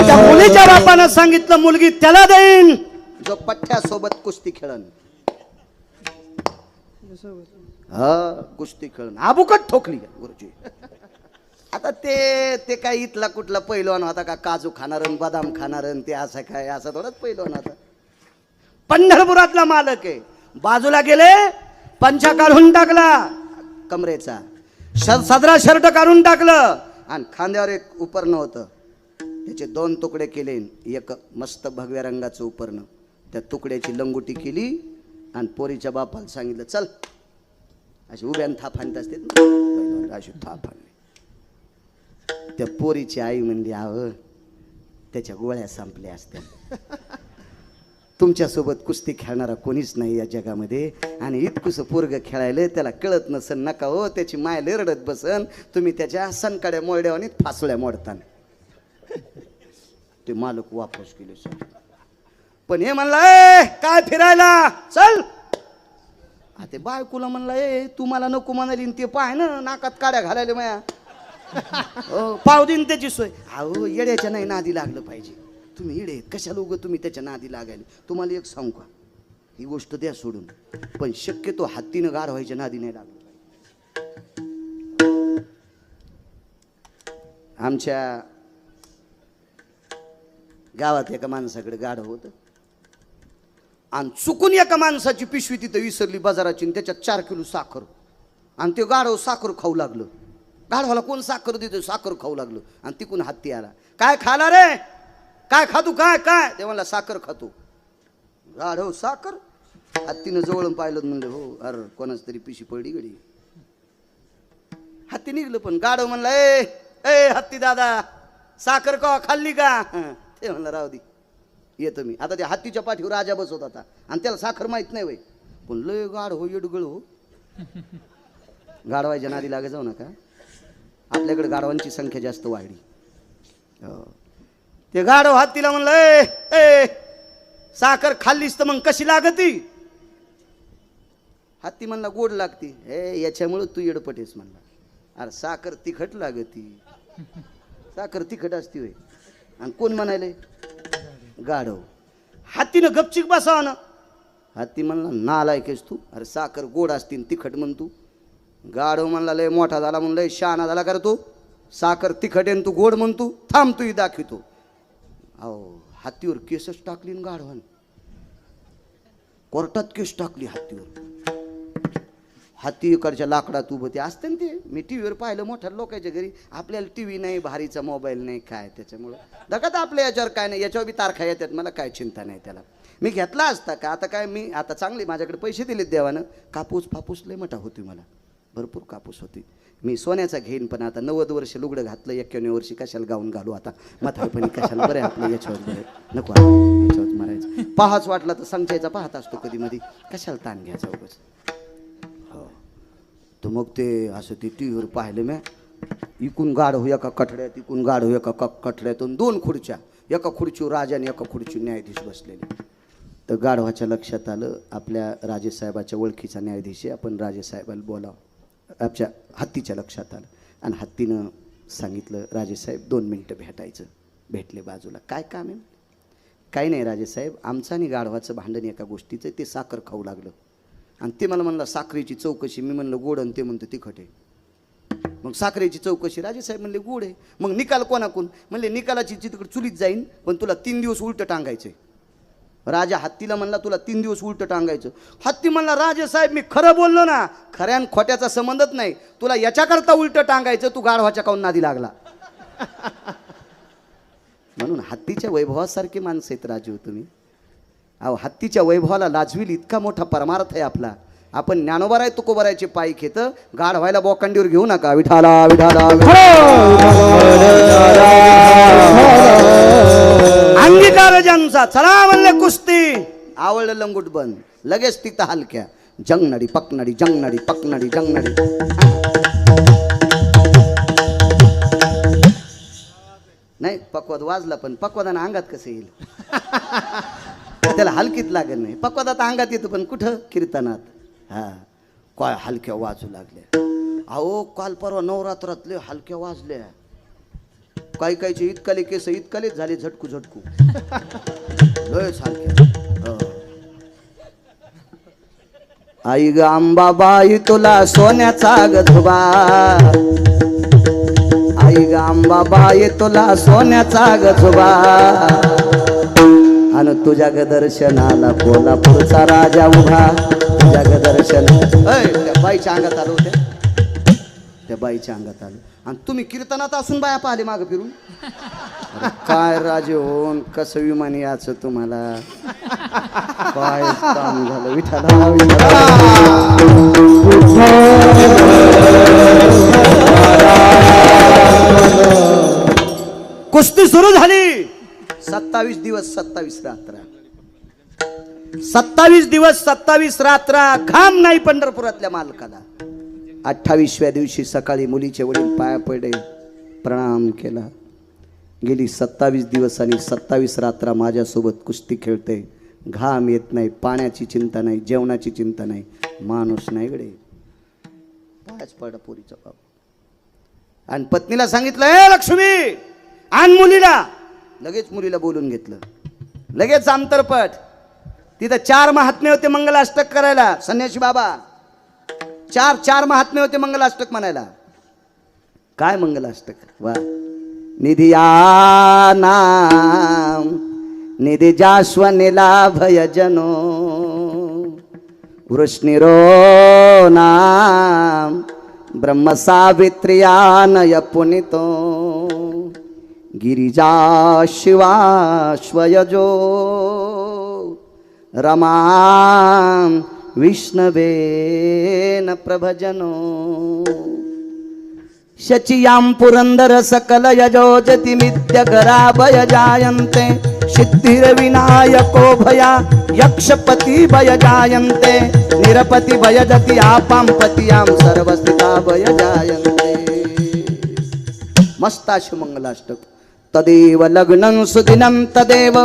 त्या मुलीच्या बापानं सांगितलं मुलगी त्याला देईन जो पठ्ठ्यासोबत कुस्ती खेळन. हा कुस्ती खेळन आबुकट ठोकली गुरुजी. आता ते काय इथला कुठला पैलवान होता का काजू खाणारन बदाम खाणारन ते असं काय असं थोडंच पैलवान होता. पंढरपुरातला मालक आहे. बाजूला गेले पंचा काढून टाकला कमरेचा, सदरा शर्ट काढून टाकलं आणि खांद्यावर एक उपरणं होतं त्याचे 2 तुकडे केले. एक मस्त भगव्या रंगाचं उपरणं त्या तुकड्याची लंगोटी केली आणि पोरीच्या बापाला सांगितलं चल. अशी उभ्यान थाप हाणत असते अशी थाप हाणली. त्या पोरीची आई म्हणली आव त्याच्या गोळ्या संपल्या असत्या. तुमच्यासोबत कुस्ती खेळणारा कोणीच नाही या जगामध्ये आणि इतकुसं पोरग खेळायला त्याला कळत नसन नका हो. त्याची माय रडत बसन तुम्ही त्याच्या सनकाड्या मोरड्या आणि फासुळ्या मोडतान. ते मालक वापस केले सर. पण हे म्हणला काय फिरायला चल. ते बायकोला म्हणला तू मला नको म्हणाली ते पाय ना नाकात काड्या घालायला माया. पाव दिन त्याची सोय. अहो येड्याच्या नाही नादी लागलं पाहिजे. तुम्ही येडे कशाला उगं तुम्ही त्याच्या नादी लागायला. तुम्हाला एक सांगू का ही गोष्ट द्या सोडून पण शक्यतो हत्तीनं गाढ व्हायच्या नादी नाही लागलं पाहिजे. आमच्या गावात एका माणसाकडे गाढ होतं आणि चुकून एका माणसाची पिशवी तिथं विसरली बाजाराची आणि त्याच्यात 4 किलो साखर आणि ते गाढव साखर खाऊ लागलं. गाढवाला कोण साखर देतो साखर खाऊ लागलं आणि तिकून हत्ती आला. काय खाला रे काय खातू काय काय ते म्हणला साखर खातो. गाढव साखर हत्तीनं जवळून पाहिलं म्हणलं हो अरे कोणाच तरी पिशी पडली गडी. हत्ती निघलं पण गाढव म्हणला ए हत्ती दादा साखर का खाल्ली का. ते म्हणलं राहू दे येतो मी. आता त्या हत्तीच्या पाठीवर राजा बसवत होता आणि त्याला साखर माहित नाही वय पण लय गाढ हो येडगळ हो. गाढवायच्या नादी लागे जाऊ नका. आपल्याकडे गाढवांची संख्या जास्त वाढली. ते गाढव हत्तीला म्हणलं ए साखर खाल्लीस तर मग कशी लागती. हत्ती म्हणला गोड लागती. याच्यामुळे तू येडपटेस म्हणला. अरे साखर तिखट लागती. साखर तिखट असती होय आणि कोण म्हणायले गाढव. हत्तीनं गपचिक बसावा ना. हत्ती म्हणला नालायकेस तू. अरे साखर गोड असती तिखट म्हण तू. गाढव म्हणला लय मोठा झाला म्हणून लय शहाणा झाला कर तू. साखर तिखट आहे तू गोड म्हणतो थांब तू दाखवतो. अहो हत्तीवर केसच टाकली गाढवान. कोर्टात केस टाकली हत्तीवर. हत्ती इकडच्या लाकडात उभं ते असतं ना ते मी टीव्हीवर पाहिलं मोठ्या लोकांच्या घरी. आपल्याला टीव्ही नाही भारीचा मोबाईल नाही काय त्याच्यामुळं दगत आपल्या याच्यावर काय नाही. याच्यावर बी तारखा येतात मला काय चिंता नाही त्याला. मी घेतला असता का आता काय मी आता चांगली माझ्याकडे पैसे दिलेत देवानं. कापूस फापूस लय मोठा होती मला भरपूर कापूस होती. मी सोन्याचा घेईन पण आता 90 वर्ष लुगडं घातलं 91 वर्षी कशाला गाऊन घालू आता म्हातारपणी कशाला बरं आपलं याच्यावर बरं नको याच्यावर मारायचं. पाहाच वाटला तर संचायचा पाहत असतो कधी मध्ये कशाला ताण घ्यायचा उगाच. हो तर मग ते असं ते टी व्हीवर पाहिलं मी. इकून गाढ हो एका कठड्यात इकून गाढ हो एका कठड्यातून 2 खुर्च्या. एका खुर्चीवर राजा आणि एका खुर्चीवर न्यायाधीश बसलेले. तर गाढवाच्या लक्षात आलं आपल्या राजेसाहेबाच्या ओळखीचा न्यायाधीश आहे आपण राजेसाहेबाला बोलावं. आमच्या हत्तीच्या लक्षात आलं आणि हत्तीनं सांगितलं राजेसाहेब 2 मिनटं भेटायचं. भेटले बाजूला. काय काम आहे. काही नाही राजेसाहेब आमचं आणि गाढवाचं भांडण एका गोष्टीचं ते साखर खाऊ लागलं आणि ते मला म्हणलं साखरेची चौकशी. मी म्हणलं गोड आणि ते म्हणतं तिखट आहे. मग साखरेची चौकशी राजेसाहेब म्हणले गोड आहे. मग निकाल कोणाकोण म्हणले निकालाची तिकडे चुलीत जाईन पण तुला 3 दिवस उलटं टांगायचं. राजा हत्तीला म्हणला तुला 3 दिवस उलटं टांगायचं. हत्ती म्हणला राजेसाहेब मी खरं बोललो ना. खऱ्या आणि खोट्याचा संबंधच नाही. तुला याच्याकरता उलटं टांगायचं तू गाढवाच्या काऊन नादी लागला. म्हणून हत्तीच्या वैभवासारखी माणसं आहेत राजू तुम्ही. अहो हत्तीच्या वैभवाला लाजवील इतका मोठा परमार्थ आहे आपला. आपण ज्ञानोबाराय तुकोबारायचे पायी घेत गाढ व्हायला बोकांडीवर घेऊ नका. विठाला विठाला अंगीकार ज्यांचा चला म्हणले कुस्ती. आवडलं लंगूट बंद लगेच तिथं हलक्या जंगनाडी पकनाडी जंगनाडी पकनाडी जंगनाडी. नाही पक्वाद वाजला पण पक्वादानं अंगात कसं येईल. त्याला हलकीत लागत नाही. पक्वादात अंगात येतं पण कुठं कीर्तनात. हा काय हलक्या वाजू लागल्या. अहो काल परवा नवरात्रातले हलक्या वाजल्या. काही काहीचे इतकाले केस इतकालेच झाले झटकू झटकू. लयच हलक्या. आई ग अंबाबाई तुला सोन्याचा गधबा. आई ग अंबाबाई तुला सोन्याचा गधबा. आणि तुझ्या ग दर्शनाला कोल्हापूरचा राजा उभा. तुझ्या ग दर्शन त्या बाईच्या अंगात आलो. त्या बाईच्या अंगात आलो. आणि तुम्ही कीर्तनात असून बाया पाहिले मागं फिरून. काय राजे होऊन कसं विमान याचं तुम्हाला. काय काम झालं विठाला. कुस्ती सुरू झाली. 27 दिवस 27 रात्र. 27 दिवस 27 रात्र घाम नाही पंढरपुरातल्या मालकाला. 28व्या दिवशी सकाळी मुलीचे वडील पाया पडले, प्रणाम केला. गेली 27 दिवस आणि 27 रात्र माझ्यासोबत कुस्ती खेळते. घाम येत नाही, पाण्याची चिंता नाही, जेवणाची चिंता नाही, माणूस नाही गडे. पायाच पडला पोरीचा बाप. आणि पत्नीला सांगितलं, ए लक्ष्मी आण मुलीला. लगेच मुलीला बोलून घेतलं. लगेच आंतरपट. तिथं 4 महात्मे होते मंगलाष्टक करायला. संन्यासी बाबा 4 महात्मे होते मंगलाष्टक म्हणायला. काय मंगलाष्टक. वा. निधिया नाम निधि जास्वनिला भयजनो वृष्णिरो नाम ब्रह्म सावित्र्यानय पुनितो गिरिजा शिवा स्वयजो रमा विष्णवेन प्रभजनो शचियां पुरंदर सकल यजोजति मित्य गराभय जायन्ते सिद्धिर्विनायको भया यक्षपति भय जायन्ते निरपति भयजति आपां पतियां सर्वस्थिता भय जायन्ते. मस्त अशी मंगलाष्टक. तदेव लग्नं सुदिनं तदेव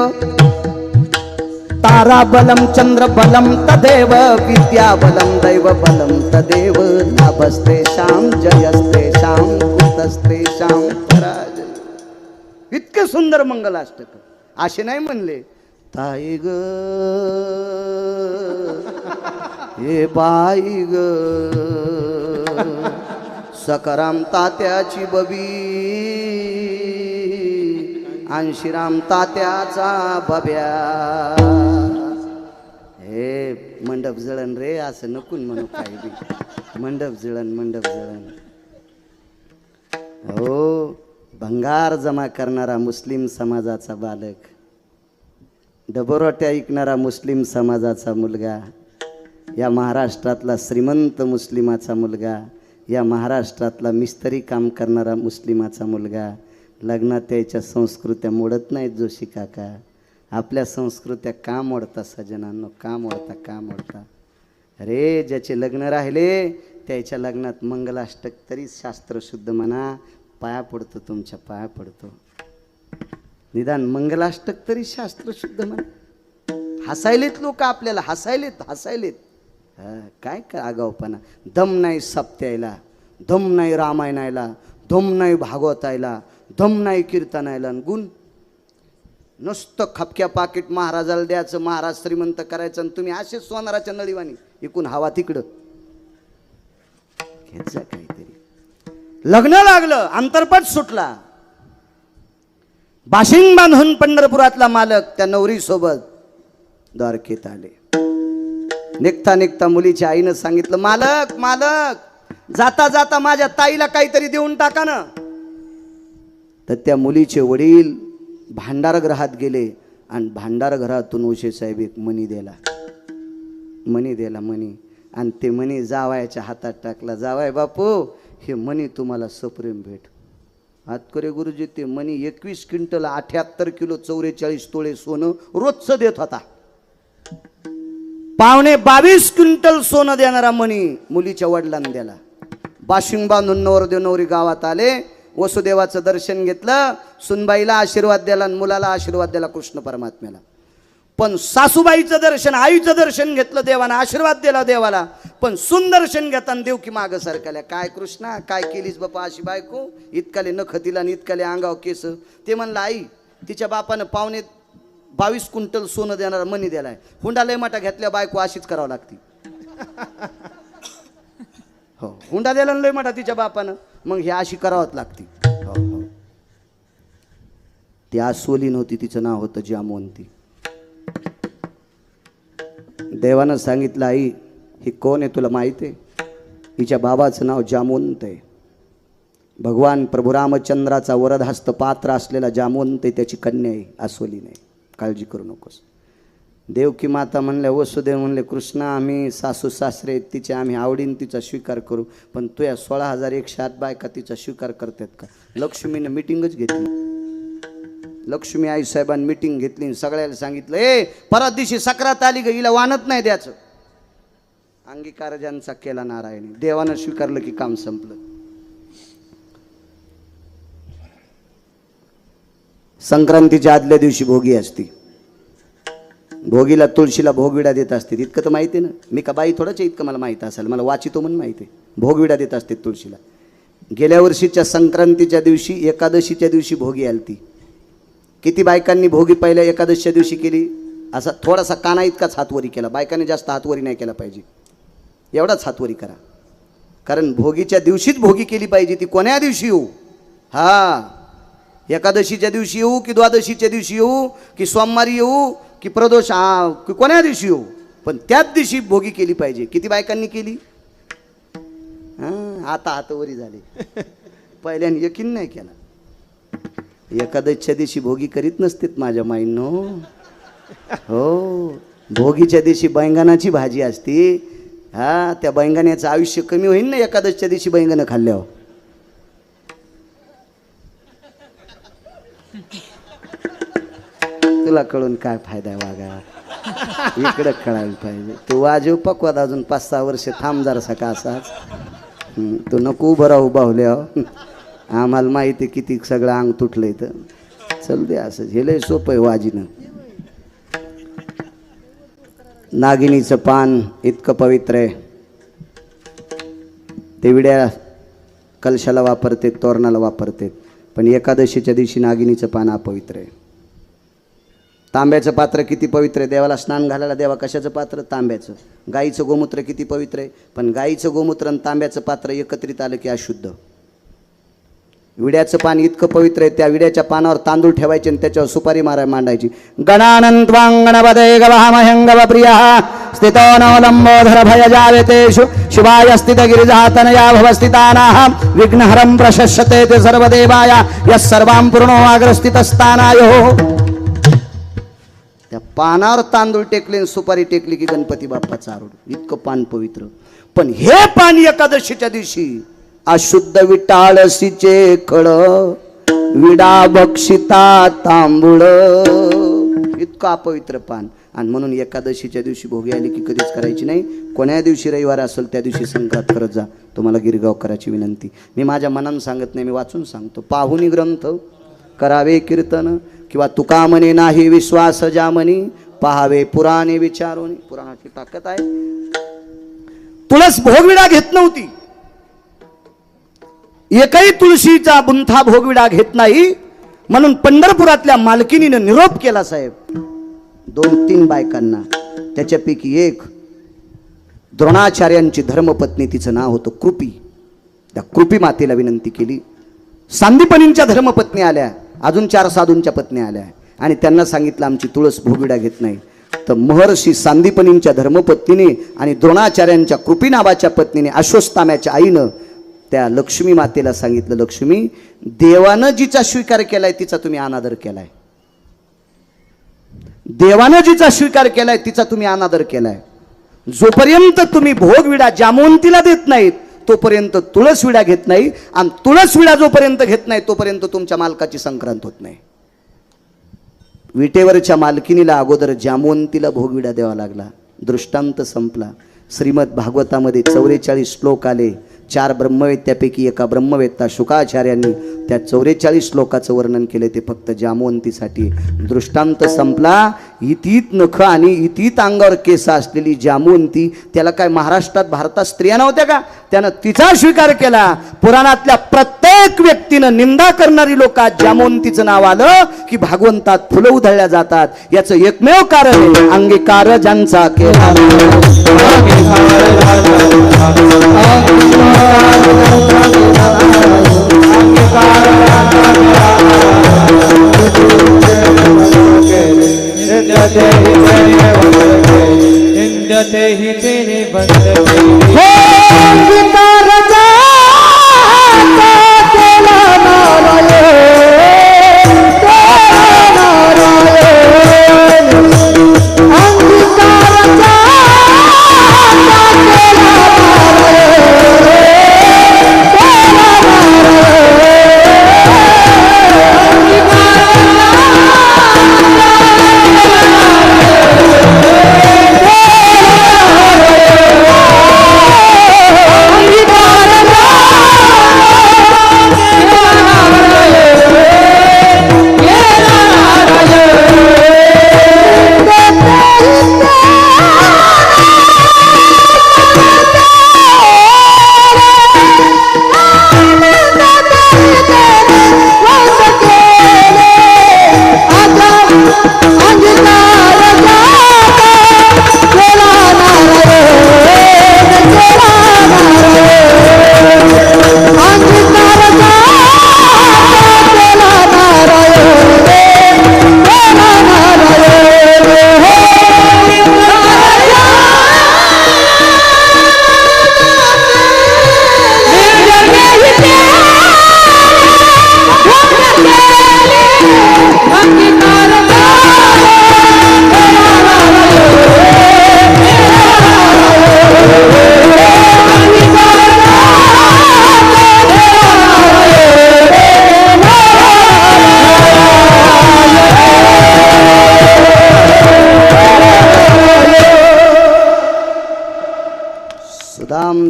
ताराबलं चंद्रबलं तदेव विद्याबलं दैवबलं तदेव लाभस्तेषां जयस्तेषां कुतस्तेषां पराजय. इतके सुंदर मंगलाष्टक. असे नाही म्हणले ताई ग हे बाई ग सकाराम तात्याची बबी आणशीराम तात्याचा बब्या. हे मंडप जळण रे असं नकून म्हणू. काही बी मंडप जळण मंडप जळण. हो भंगार जमा करणारा मुस्लिम समाजाचा बालक, डबरोट्या ऐकणारा मुस्लिम समाजाचा मुलगा, या महाराष्ट्रातला श्रीमंत मुस्लिमाचा मुलगा, या महाराष्ट्रातला मिस्त्री काम करणारा मुस्लिमाचा मुलगा. लग्नात त्याच्या संस्कृत्या मोडत नाहीत जोशी काका. आपल्या संस्कृत्या का मोडता सजनांनो. का मोडता का मोडता. अरे ज्याचे लग्न राहिले त्याच्या लग्नात मंगलाष्टक तरी शास्त्र शुद्ध म्हणा. पाया पडतो तुमच्या पाया पडतो. निदान मंगलाष्टक तरी शास्त्र शुद्ध म्हणा. हसायलेत लोक आपल्याला. हसायलेत हसायलेत. काय का आगाऊपणा. दम नाही सप्त्यायला, दम नाही रामायणायला, दम नाही भागवतायला, दम नाही कीर्तनायला. गुण नुसतं खपक्या पाकिट महाराजाला द्यायचं, महाराज श्रीमंत करायचं, आणि तुम्ही असेच सोनाराच्या नळीवाणी इकून हवा तिकडं घेत जा काहीतरी. लग्न लागलं, अंतरपट सुटला. बाशिंग बांधून पंढरपुरातला मालक त्या नवरी सोबत द्वारकेत आले. निघता निघता मुलीच्या आईनं सांगितलं, मालक मालक जाता जाता माझ्या ताईला काहीतरी देऊन टाका ना. तर त्या मुलीचे वडील भांडारगृहात गेले आणि भांडारगृहातून उशे साहेब एक मणी दिला. मणी आणि ते मणी जावायच्या हातात टाकला. जावाय बापू हे मणी तुम्हाला सप्रेम भेट. हातकरे गुरुजी ते मणी 21 क्विंटल 78 किलो 44 तोळे सोनं रोजचं देत होता. पावणे 22 क्विंटल सोनं देणारा मणी मुलीच्या वडिलांनी दिला. बाशिंग बांधून नवरदेव नवरी गावात आले. वसुदेवाचं दर्शन घेतलं. सुनबाईला आशीर्वाद दिला आणि मुलाला आशीर्वाद दिला कृष्ण परमात्म्याला. पण सासूबाईचं दर्शन, आईचं दर्शन घेतलं देवानं, आशीर्वाद दिला देवाला, पण सुंदर्शन घेताना देव की मागं सरकल्या. काय कृष्णा, काय केलीस बापा अशी बायको, इतकाले नख तिला आणि इतकाले अंगाव केस. ते म्हणलं आई, तिच्या बापानं 22 क्विंटल सोनं देणारा मनी दिलाय, हुंडा लय मोठा घेतल्या बायको अशीच करावं लागती. हो, हुंडा दिला लय मोठा तिच्या बापानं, मग हे अशी करावंच लागती. हो हो, ती आसोली नव्हती, तिचं नाव होतं जामवंती. देवानं सांगितलं, आई ही कोण आहे तुला माहिती आहे? हिच्या बाबाचं नाव जामवंत आहे. भगवान प्रभू रामचंद्राचा वरदहस्त पात्र असलेला जामवंत आहे, त्याची कन्या आहे, आसोली नाही, काळजी करू नकोस. देवकी माता म्हणल्या, वसुदेव म्हणले, कृष्णा आम्ही सासू सासरे तिचे, आम्ही आवडीन तिचा स्वीकार करू, पण तुया 16,108 बायका तिचा स्वीकार करतात का? लक्ष्मीनं मिटिंगच घेतली. लक्ष्मी आई साहेबांनी मिटिंग घेतली, सगळ्याला सांगितलं, परत दिवशी सक्रात आली ग, हिला वानत नाही द्यायचं. अंगीकार ज्यांचा केला नारायणी, देवानं स्वीकारलं की काम संपलं. संक्रांतीच्या आदल्या दिवशी भोगी असती. भोगीला तुळशीला भोगविडा देत असते, इतकं तर माहिती ना. मी का बाई थोडंच इतकं मला माहिती असेल, मला वाचितो म्हणून माहिती आहे. भोगविडा देत असते तुळशीला. गेल्या वर्षीच्या संक्रांतीच्या दिवशी, एकादशीच्या दिवशी भोगी आलती. किती बायकांनी भोगी पहिल्या एकादशीच्या दिवशी केली? असा थोडासा काना इतकाच हातवरी केला. बायकांनी जास्त हातवरी नाही केला पाहिजे, एवढाच हातवरी करा. कारण भोगीच्या दिवशीच भोगी केली पाहिजे. ती कोण्या दिवशी येऊ? हा, एकादशीच्या दिवशी येऊ की द्वादशीच्या दिवशी येऊ की सोमवारी येऊ की प्रदोष, की कोण्या दिवशी येऊ, पण त्याच दिवशी भोगी केली पाहिजे. किती बायकांनी केली? आता हातवरी झाले, पहिल्याने यकीन नाही केला. एकादशीच्या दिवशी भोगी करीत नसतेत माझ्या माईंनो. हो, भोगीच्या दिवशी बैंगनाची भाजी असते. हा, त्या बैंगण्याचं आयुष्य कमी होईल ना एकादशीच्या दिवशी बैंगनं खाल्ल्यावर. तुला कळून काय फायदा आहे वागा, इकडं कळायला पाहिजे. तू वाजव पकवाद, अजून 5-6 वर्ष थांब जरासा का असाच. तू नको उभं राहू बाहुल्या, आम्हाला माहिती आहे किती सगळं अंग तुटलंय. तर चल दे असं, हे लय सोपं आहे वाजीनं. नागिनीचं पान इतकं पवित्र आहे, ते विड्या कलशाला वापरते, तोरणाला वापरते, पण एकादशीच्या दिवशी नागिनीचं पान अपवित्र आहे. तांब्याचं पात्र किती पवित्र आहे, देवाला स्नान घालायला देवा कशाचं पात्र? तांब्याचं. गाईचं गोमूत्र किती पवित्र आहे, पण गाईचं गोमूत्र आणि तांब्याचं पात्र एकत्रित आलं की अशुद्ध. विड्याचं पान इतकं पवित्र आहे, त्या विड्याच्या पानावर तांदूळ ठेवायचे आणि त्याच्यावर सुपारी मांडायची. गणानंत्वांगणपदे गवामहंगव प्रियः स्थितो नो लंबोधर भयजावेतेषु शिवाय स्थित गिरिजातनया भवस्थितानाः विघ्नहरं प्रशस्यते ते सर्वदेवाय यः सर्वां पूर्णो अग्रस्थितस्थानायो. त्या पानावर तांदूळ टेकले, सुपारी टेकली की गणपती बाप्पाचा आरूढ. इतकं पान पवित्र. पण हे पान एकादशीच्या दिवशी अशुद्ध विटाळसीचे खळ, विडा बक्षिता तांबूळ, इतकं अपवित्र पान. आणि म्हणून एकादशीच्या दिवशी भोगी आली की कधीच करायची नाही. कोण्या दिवशी रविवार असेल त्या दिवशी संक्रांत करत जा. तुम्हाला गिरगावकराची विनंती. मी माझ्या मनानं सांगत नाही, मी वाचून सांगतो. पाहुनी ग्रंथ करावे कीर्तन, किंवा तुका म्हणे नाही विश्वास जामनी, पहावे पुराणे विचारून. पुराणाची ताकद आहे. तुळस भोगविडा घेत नव्हती, एकही तुळशीचा बुंथा भोगविडा घेत नाही. म्हणून पंढरपुरातल्या मालकिनीनं निरोप केला साहेब 2-3 बायकांना. त्याच्यापैकी एक द्रोणाचार्यांची धर्मपत्नी, तिचं नाव होतं कृपी. त्या कृपी मातेला विनंती केली. सांदीपनींच्या धर्मपत्नी आल्या, अजून 4 साधूंच्या पत्नी आल्या, आणि त्यांना सांगितलं आमची तुळस भोगविडा घेत नाही. तर महर्षी सांदीपनींच्या धर्मपत्नीने आणि द्रोणाचार्यांच्या कृपी नावाच्या पत्नीने, अश्वत्थाम्याच्या आईनं, त्या लक्ष्मी मातेला सांगितलं, लक्ष्मी, देवानं जिचा स्वीकार केलाय तिचा तुम्ही अनादर केलाय. देवानं जिचा स्वीकार केलाय तिचा तुम्ही अनादर केलाय. जोपर्यंत तुम्ही भोगविडा जामवंतीला देत नाहीत तोपर्यंत तुळस विडा घेत नाही, आणि तुळस विडा जोपर्यंत घेत नाही तोपर्यंत तुमच्या मालकाची संक्रांत होत नाही. विटेवरच्या मालकिनीला अगोदर जामवंतीला भोगविडा द्यावा लागला. दृष्टांत संपला. श्रीमद भागवतामध्ये 44 श्लोक आले. 4 ब्रह्मवेत्यापैकी एका ब्रह्मवेत्ता शुकाचार्यांनी त्या 44 श्लोकाचं वर्णन केले ते फक्त जामवंतीसाठी. दृष्टांत संपला. इतीत नख आणि इतीत अंगावर केस असलेली जामवंती, त्याला काय महाराष्ट्रात भारतात स्त्रिया नव्हत्या का? त्यानं तिचा स्वीकार केला. पुराणातल्या प्रत्येक व्यक्तीनं निंदा करणारी लोक आज जामवंतीचं नाव आलं की भागवंतात फुलं उधळल्या जातात. याचं एकमेव कारण आहे अंगीकार ज्यांचा केला.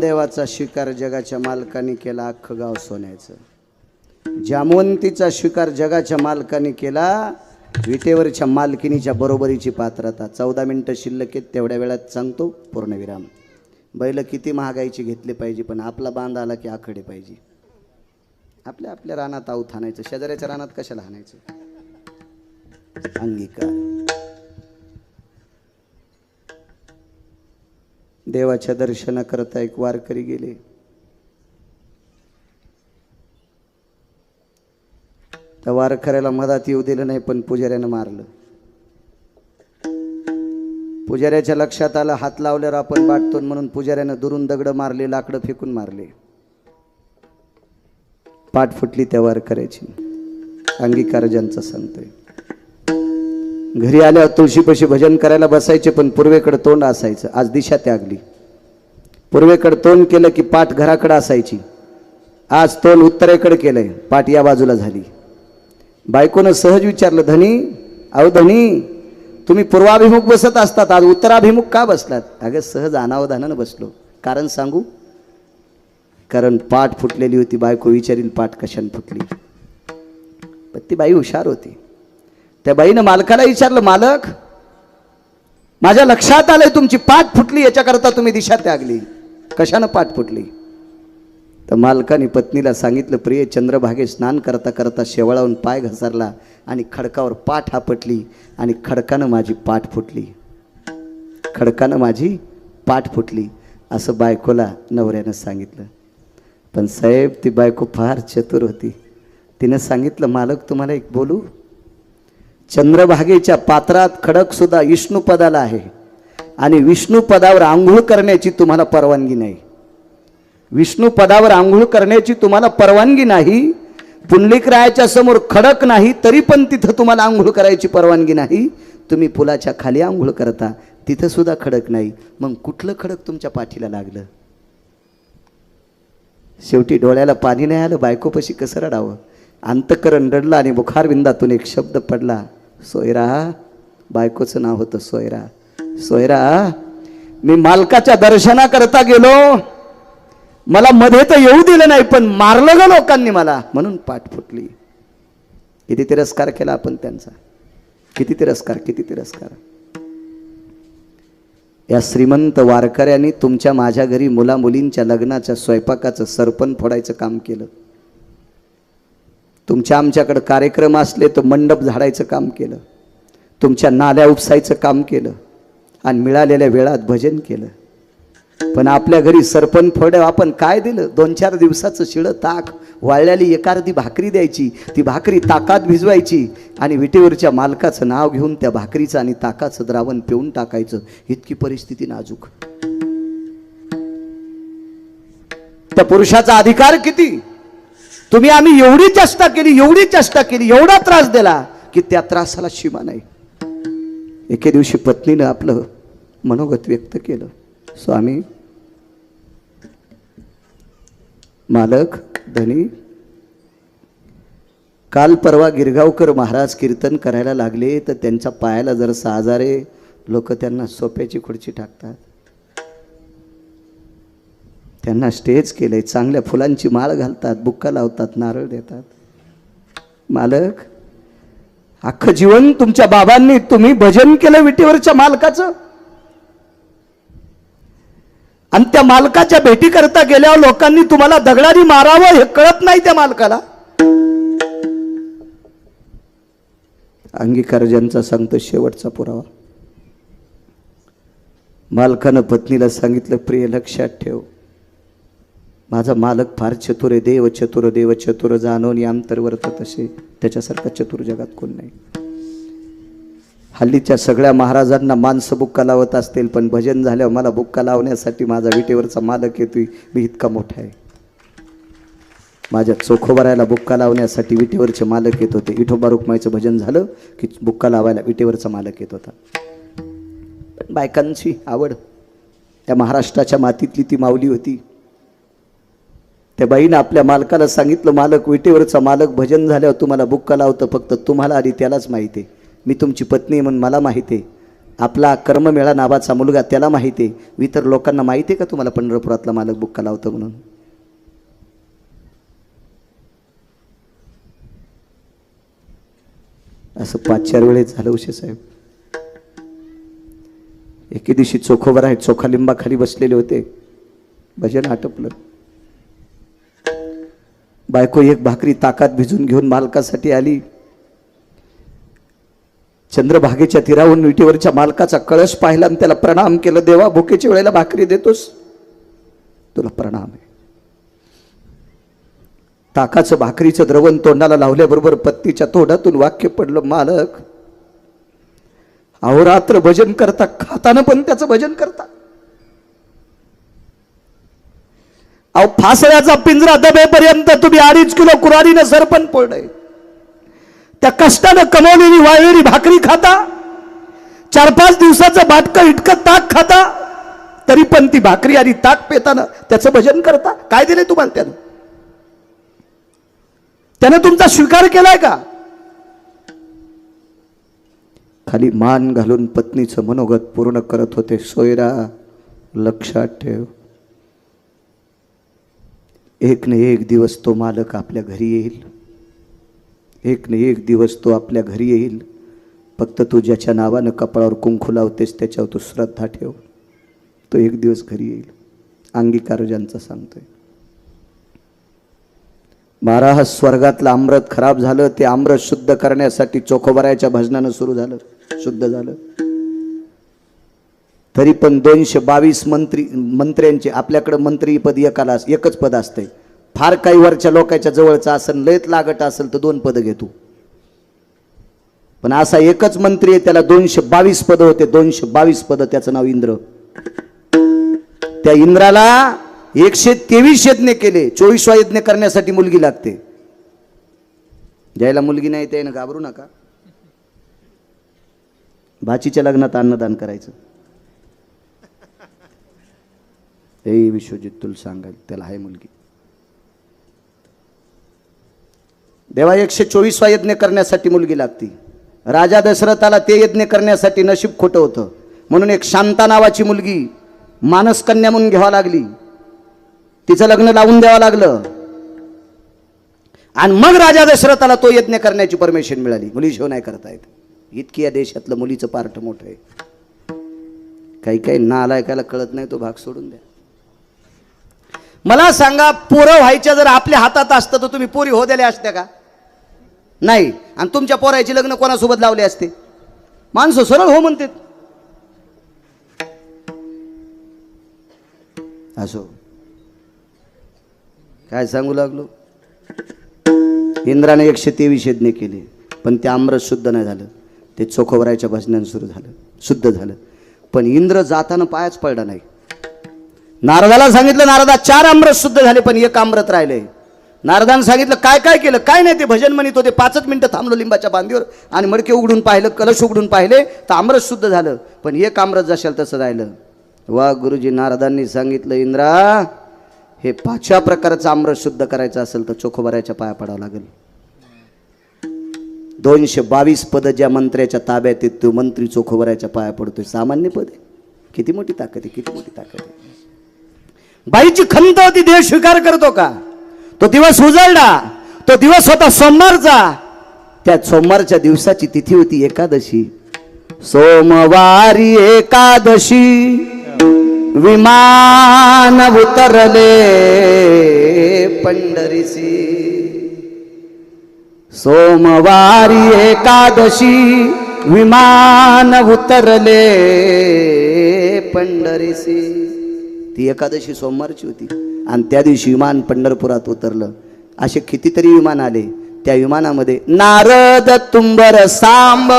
देवाचा स्वीकार जगाच्या मालकाने केला, अख्खं गाव सोन्याचं. जामवंतीचा स्वीकार जगाच्या मालकाने केला, विटेवरच्या मालकिनीच्या बरोबरीची पात्रता. 14 मिनिटं शिल्लक आहेत, तेवढ्या वेळात सांगतो पूर्णविराम. बैल किती महागाईची घेतली पाहिजे, पण आपला बांध आला की आखडे पाहिजे. आपल्या आपल्या रानात आऊत हाणायचं, शेजाऱ्याच्या रानात कशाला हाणायचं. अंगीकार. देवाच्या दर्शनाकरता एक वारकरी गेले. त्या वारकऱ्याला मधात येऊ दिलं नाही, पण पुजाऱ्यानं मारलं. पुजाऱ्याच्या लक्षात आलं हात लावल्यावर आपण बाटतो म्हणून पुजाऱ्यानं दुरून दगड मारले, लाकडं फेकून मारले. पाठ फुटली त्या वारकऱ्याची. अंगीकार ज्यांचा सांगतोय. घरी आल्यावर तुळशीपाशी भजन करायला बसायचे, पण पूर्वेकडे तोंड असायचं. आज दिशा त्यागली. पूर्वेकडे तोंड केलं की पाठ घराकडे असायची. आज तोंड उत्तरेकडे केलंय, पाठ या बाजूला झाली. बायकोनं सहज विचारलं, धनी अहो धनी, तुम्ही पूर्वाभिमुख बसत असतात, आज उत्तराभिमुख का बसलात? अगं सहज अनावधानानं बसलो. कारण सांगू? कारण पाठ फुटलेली होती. बायको विचारील पाठ कशाने फुटली? पण ती बाई हुशार होती. त्या बाईनं मालकाला विचारलं, मालक माझ्या लक्षात आलंय तुमची पाठ फुटली, याच्याकरता तुम्ही दिशा त्यागली. कशानं पाठ फुटली? तर मालकाने पत्नीला सांगितलं, प्रिय चंद्रभागे स्नान करता करता शेवाळावून पाय घसरला आणि खडकावर पाठ आपटली आणि खडकानं माझी पाठ फुटली. खडकानं माझी पाठ फुटली असं बायकोला नवऱ्यानं सांगितलं. पण साहेब ती बायको फार चतुर होती. तिनं सांगितलं, मालक तुम्हाला एक बोलू? चंद्रभागेच्या पात्रात खडक सुद्धा विष्णू पदाला आहे आणि विष्णू पदावर आंघोळ करण्याची तुम्हाला परवानगी नाही. विष्णू पदावर आंघोळ करण्याची तुम्हाला परवानगी नाही. पुंडलिकरायाच्या समोर खडक नाही तरी पण तिथं तुम्हाला आंघोळ करायची परवानगी नाही. तुम्ही पुलाच्या खाली आंघोळ करता, तिथं सुद्धा खडक नाही. मग कुठलं खडक तुमच्या पाठीला लागलं? शेवटी डोळ्याला पाणी नाही आलं. बायकोपाशी कसं रडावं? अंतकरण रडलं आणि बुखारविंदातून एक शब्द पडला, सोयरा. बायकोचं नाव होतं सोयरा. सोयरा, मी मालकाच्या दर्शनाकरता गेलो, मला मध्ये तर येऊ दिलं नाही, पण मारलं ग लोकांनी मला, म्हणून पाठ फुटली. किती तिरस्कार केला आपण त्यांचा, किती तिरस्कार, किती तिरस्कार. या श्रीमंत वारकऱ्यांनी तुमच्या माझ्या घरी मुला मुलींच्या लग्नाच्या स्वयंपाकाचं सरपण फोडायचं काम केलं. तुमच्या आमच्याकडे कार्यक्रम असले तर मंडप झाडायचं काम केलं, तुमच्या नाल्या उपसायचं काम केलं, आणि मिळालेल्या वेळात भजन केलं. पण आपल्या घरी सरपण फोड्या आपण काय दिलं? 2-4 दिवसाचं शिळं ताक, वाळल्याली एखादी भाकरी द्यायची, ती भाकरी ताकात भिजवायची आणि विटेवरच्या मालकाचं नाव घेऊन त्या भाकरीचं आणि ताकाचं द्रावण पिऊन टाकायचं. इतकी परिस्थिती नाजूक. त्या पुरुषाचा अधिकार किती? तुम्ही आम्ही एवढी चेष्टा केली, एवढी चेष्टा केली, एवढा त्रास दिला की त्या त्रासाला सीमा नाही. एके दिवशी पत्नीनं आपलं मनोगत व्यक्त केलं, स्वामी, मालक, धनी, काल परवा गिरगावकर महाराज कीर्तन करायला लागले तर त्यांच्या पायाला जर 6,000 लोक त्यांना सोप्याची खुर्ची टाकतात, त्यांना स्टेज केले, चांगल्या फुलांची माळ घालतात, बुक्का लावतात, नारळ देतात. मालक, अख्खं जीवन तुमच्या बाबांनी तुम्ही भजन केलं विटेवरच्या मालकाचं, आणि त्या मालकाच्या भेटी करता गेल्यावर लोकांनी तुम्हाला दगडाने मारावं हे कळत नाही त्या मालकाला. अंगीकार ज्यांचा सांगतो शेवटचा पुरावा. मालकानं पत्नीला सांगितलं, प्रिय लक्षात ठेव, माझा मालक फार चतुर आहे, देव चतुर, देव चतुर, जाणून अंतर्वर्तत असे, त्याच्यासारखा चतुर जगात कोण नाही. हल्लीच्या सगळ्या महाराजांना माणसं बुक्का लावत असतील, पण भजन झाल्यावर मला बुक्का लावण्यासाठी माझा विटेवरचा मालक येतोय, मी इतका मोठा आहे. माझ्या चोखोबरायला बुक्का लावण्यासाठी विटेवरचे मालक येत होते. विठोबा रुक्माईचं भजन झालं की बुक्का लावायला विटेवरचा मालक येत होता. पण बायकांची आवड, त्या महाराष्ट्राच्या मातीतली ती माऊली होती. त्या बाईनं आपल्या मालकाला सांगितलं, मालक, विटेवरचा मालक भजन झाल्यावर तुम्हाला बुक्का लावतं, फक्त तुम्हाला आणि त्यालाच माहिती आहे. मी तुमची पत्नी म्हणून मला माहिती आहे, आपला कर्ममेळा नावाचा मुलगा त्याला माहिती आहे, इतर लोकांना माहिती आहे का तुम्हाला पंढरपुरातला मालक बुक्का लावतो म्हणून? असं 5-4 वेळेस झालं उशे साहेब. एके दिवशी चोखोबर आहे, चोखा लिंबाखाली बसलेले होते, भजन आटपलं. बायको एक भाकरी ताकात भिजून घेऊन मालकासाठी आली. चंद्रभागेच्या तीरावरून विटेवरच्या मालकाचा कळश पाहिला आणि त्याला प्रणाम केलं. देवा, भुकेच्या वेळेला भाकरी देतोस, तुला प्रणाम आहे. ताकाचं भाकरीचं द्रवण तोंडाला लावल्याबरोबर पत्नीच्या तोंडातून वाक्य पडलं, मालक, अहोरात्र भजन करता, खाताना पण त्याचं भजन करता. अहो, फासळ्याचा पिंजरा दबेपर्यंत तुम्ही 2.5 किलो कुऱ्हाडीनं सरपण फोडलंय. त्या कष्टानं कमवलेली वाळलेली भाकरी खाता, 4-5 दिवसाचं बाटकं इटकं ताक खाता, तरी पण ती भाकरी आणि ताक पेताना त्याचं भजन करता. काय दिले तुम्हाला त्यानं तुमचा स्वीकार केलाय का? खाली मान घालून पत्नीचं मनोगत पूर्ण करत होते. सोयरा, लक्षात ठेव, एक न एक दिवस तो मालक आपल्या घरी येईल, एक न एक दिवस तो आपल्या घरी येईल. फक्त तू ज्याच्या नावानं कपाळावर कुंकू लावतेस त्याच्यावर तू श्रद्धा ठेव, तो एक दिवस घरी येईल. अंगीकार ज्यांचा सांगतोय. महाराज, स्वर्गातलं अमृत खराब झालं, ते अमृत शुद्ध करण्यासाठी चोखोबरायच्या भजनानं सुरू झालं, शुद्ध झालं. तरी पण 222 मंत्र्यांचे, आपल्याकडे मंत्री पद एकाला एकच पद असते. फार काही वरच्या लोकांच्या जवळचं असेल, लयत लागत असेल तर 2 पदं घेतो, पण असा एकच मंत्री आहे, त्याला 222 पदं होते. 222 पदं, त्याचं नाव इंद्र. त्या इंद्राला 123 यज्ञ केले. 24वा यज्ञ करण्यासाठी मुलगी लागते. ज्याला मुलगी नाही त्यानं घाबरू नका, भाचीच्या लग्नात अन्नदान करायचं. हे विश्वजित तुला सांगाल, त्याला आहे मुलगी. देवा, 124वा यज्ञ करण्यासाठी मुलगी लागती. राजा दशरथाला ते यज्ञ करण्यासाठी नशीब खोटं होतं, म्हणून एक शांता नावाची मुलगी मानसकन्या म्हणून घ्यावा लागली. तिचं लग्न लावून द्यावं लागलं. आणि मग राजा दशरथाला तो यज्ञ करण्याची परमिशन मिळाली. मुलीशिवाय नाही करता येत. इतकी या देशातलं मुलीचं पार्ट मोठं आहे. काही काही नालायकाला कळत नाही, तो भाग सोडून द्या. मला सांगा, पोरं व्हायच्या जर आपल्या हातात असतं तर तुम्ही पोरी हो द्याल्या असत्या का? नाही. आणि तुमच्या पोरायची लग्न कोणासोबत लावले असते? माणसं सरळ हो म्हणतात. असो, काय सांगू लागलो. इंद्राने 123 यज्ञ केले, पण ते आमरस शुद्ध नाही झालं. ते चोखोबरायच्या भजनानं सुरू झालं, शुद्ध झालं. पण इंद्र जाताना पायच पडला नाही. नारदाला सांगितलं, नारदा 4 आमरस शुद्ध झाले, पण 1 आमरत राहिले. नारदानं सांगितलं, काय काय केलं? काय नाही, ते भजन म्हणत होते. 5च मिनिटं थांबलो लिंबाच्या बांधीवर आणि मडके उघडून पाहिलं, कलश उघडून पाहिले तर आमरस शुद्ध झालं, पण 1 आमरस जशाल तसं राहिलं. वा गुरुजी, नारदांनी सांगितलं, इंद्रा, हे 5व्या प्रकारचं आमरस शुद्ध करायचं असेल तर चोखोबराच्या पाया पडावं लागेल. 222 पद ज्या मंत्र्याच्या ताब्यात आहेत, तो मंत्री चोखोबराच्या पाया पडतोय. सामान्य पद आहे? किती मोठी ताकद आहे, किती मोठी ताकद आहे. बाईची खंत होती, देव स्वीकार करतो का? तो दिवस उजळला. तो दिवस होता सोमवारचा. त्या सोमवारच्या दिवसाची तिथी होती एकादशी. सोमवारी एकादशी विमान उतरले पंढरीसी. सोमवारी एकादशी विमान उतरले पंढरीसी. ती एकादशी सोमवारची होती आणि त्या दिवशी विमान पंढरपुरात उतरलं. असे कितीतरी विमान आले. त्या विमानामध्ये नारद तुंबर सांब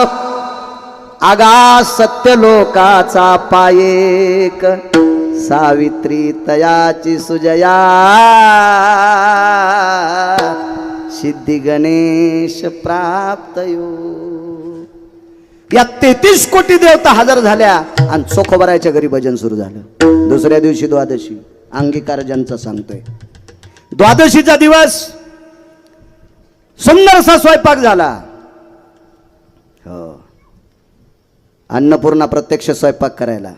आगा सत्य लोकाचा पायेक. सावित्री तयाची सुजया सिद्धी गणेश प्राप्तयो. या 33 कोटी देवता हजर झाल्या आणि चोखोबरायच्या घरी भजन सुरू झालं. दुसऱ्या दिवशी द्वादशी. अंगीकार ज्यांचा सांगतोय. द्वादशीचा दिवस सुंदरसा स्वयंपाक झाला. हो, अन्नपूर्णा प्रत्यक्ष स्वयंपाक करायला,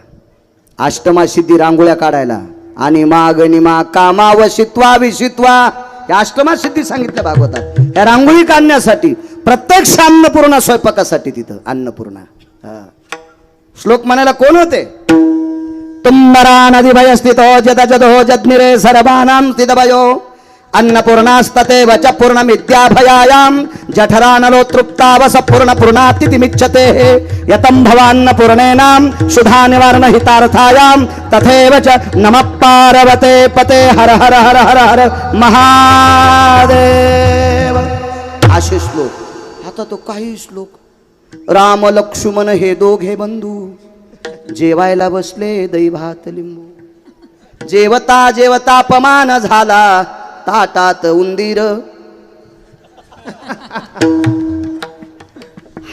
अष्टमा सिद्धी रांगोळ्या काढायला, आणि मागणिमा कामा वशित्वा विशित्वा, या अष्टमा सिद्धी सांगितल्या भागवतात. या रांगोळी काढण्यासाठी प्रत्यक्ष अन्नपूर्णा स्वयंपाकासाठी तिथं अन्नपूर्णा. श्लोक म्हणायला कोण होते? तुम्बरा नदी भय स्थितो जद जदो जद्मिरे सर्वानां स्थित भयो अन्नपूर्णास्तते वच पूर्ण मिथ्याभयायाम जठरानलो तृप्तावस पूर्ण पूर्णातिथिमिच्छते यतं भवान्नपूर्णेनां शुधा निवारण हितार्थायां तथैव च नमः पार्वते पते हर हर हर हर हर महादेव. असे श्लोक. आता तो काही श्लोक. राम लक्ष्मण हे दोघे बंधू जेवायला बसले दही भात लिंबू. जेवता जेवता अपमान झाला ताटात उंदीर.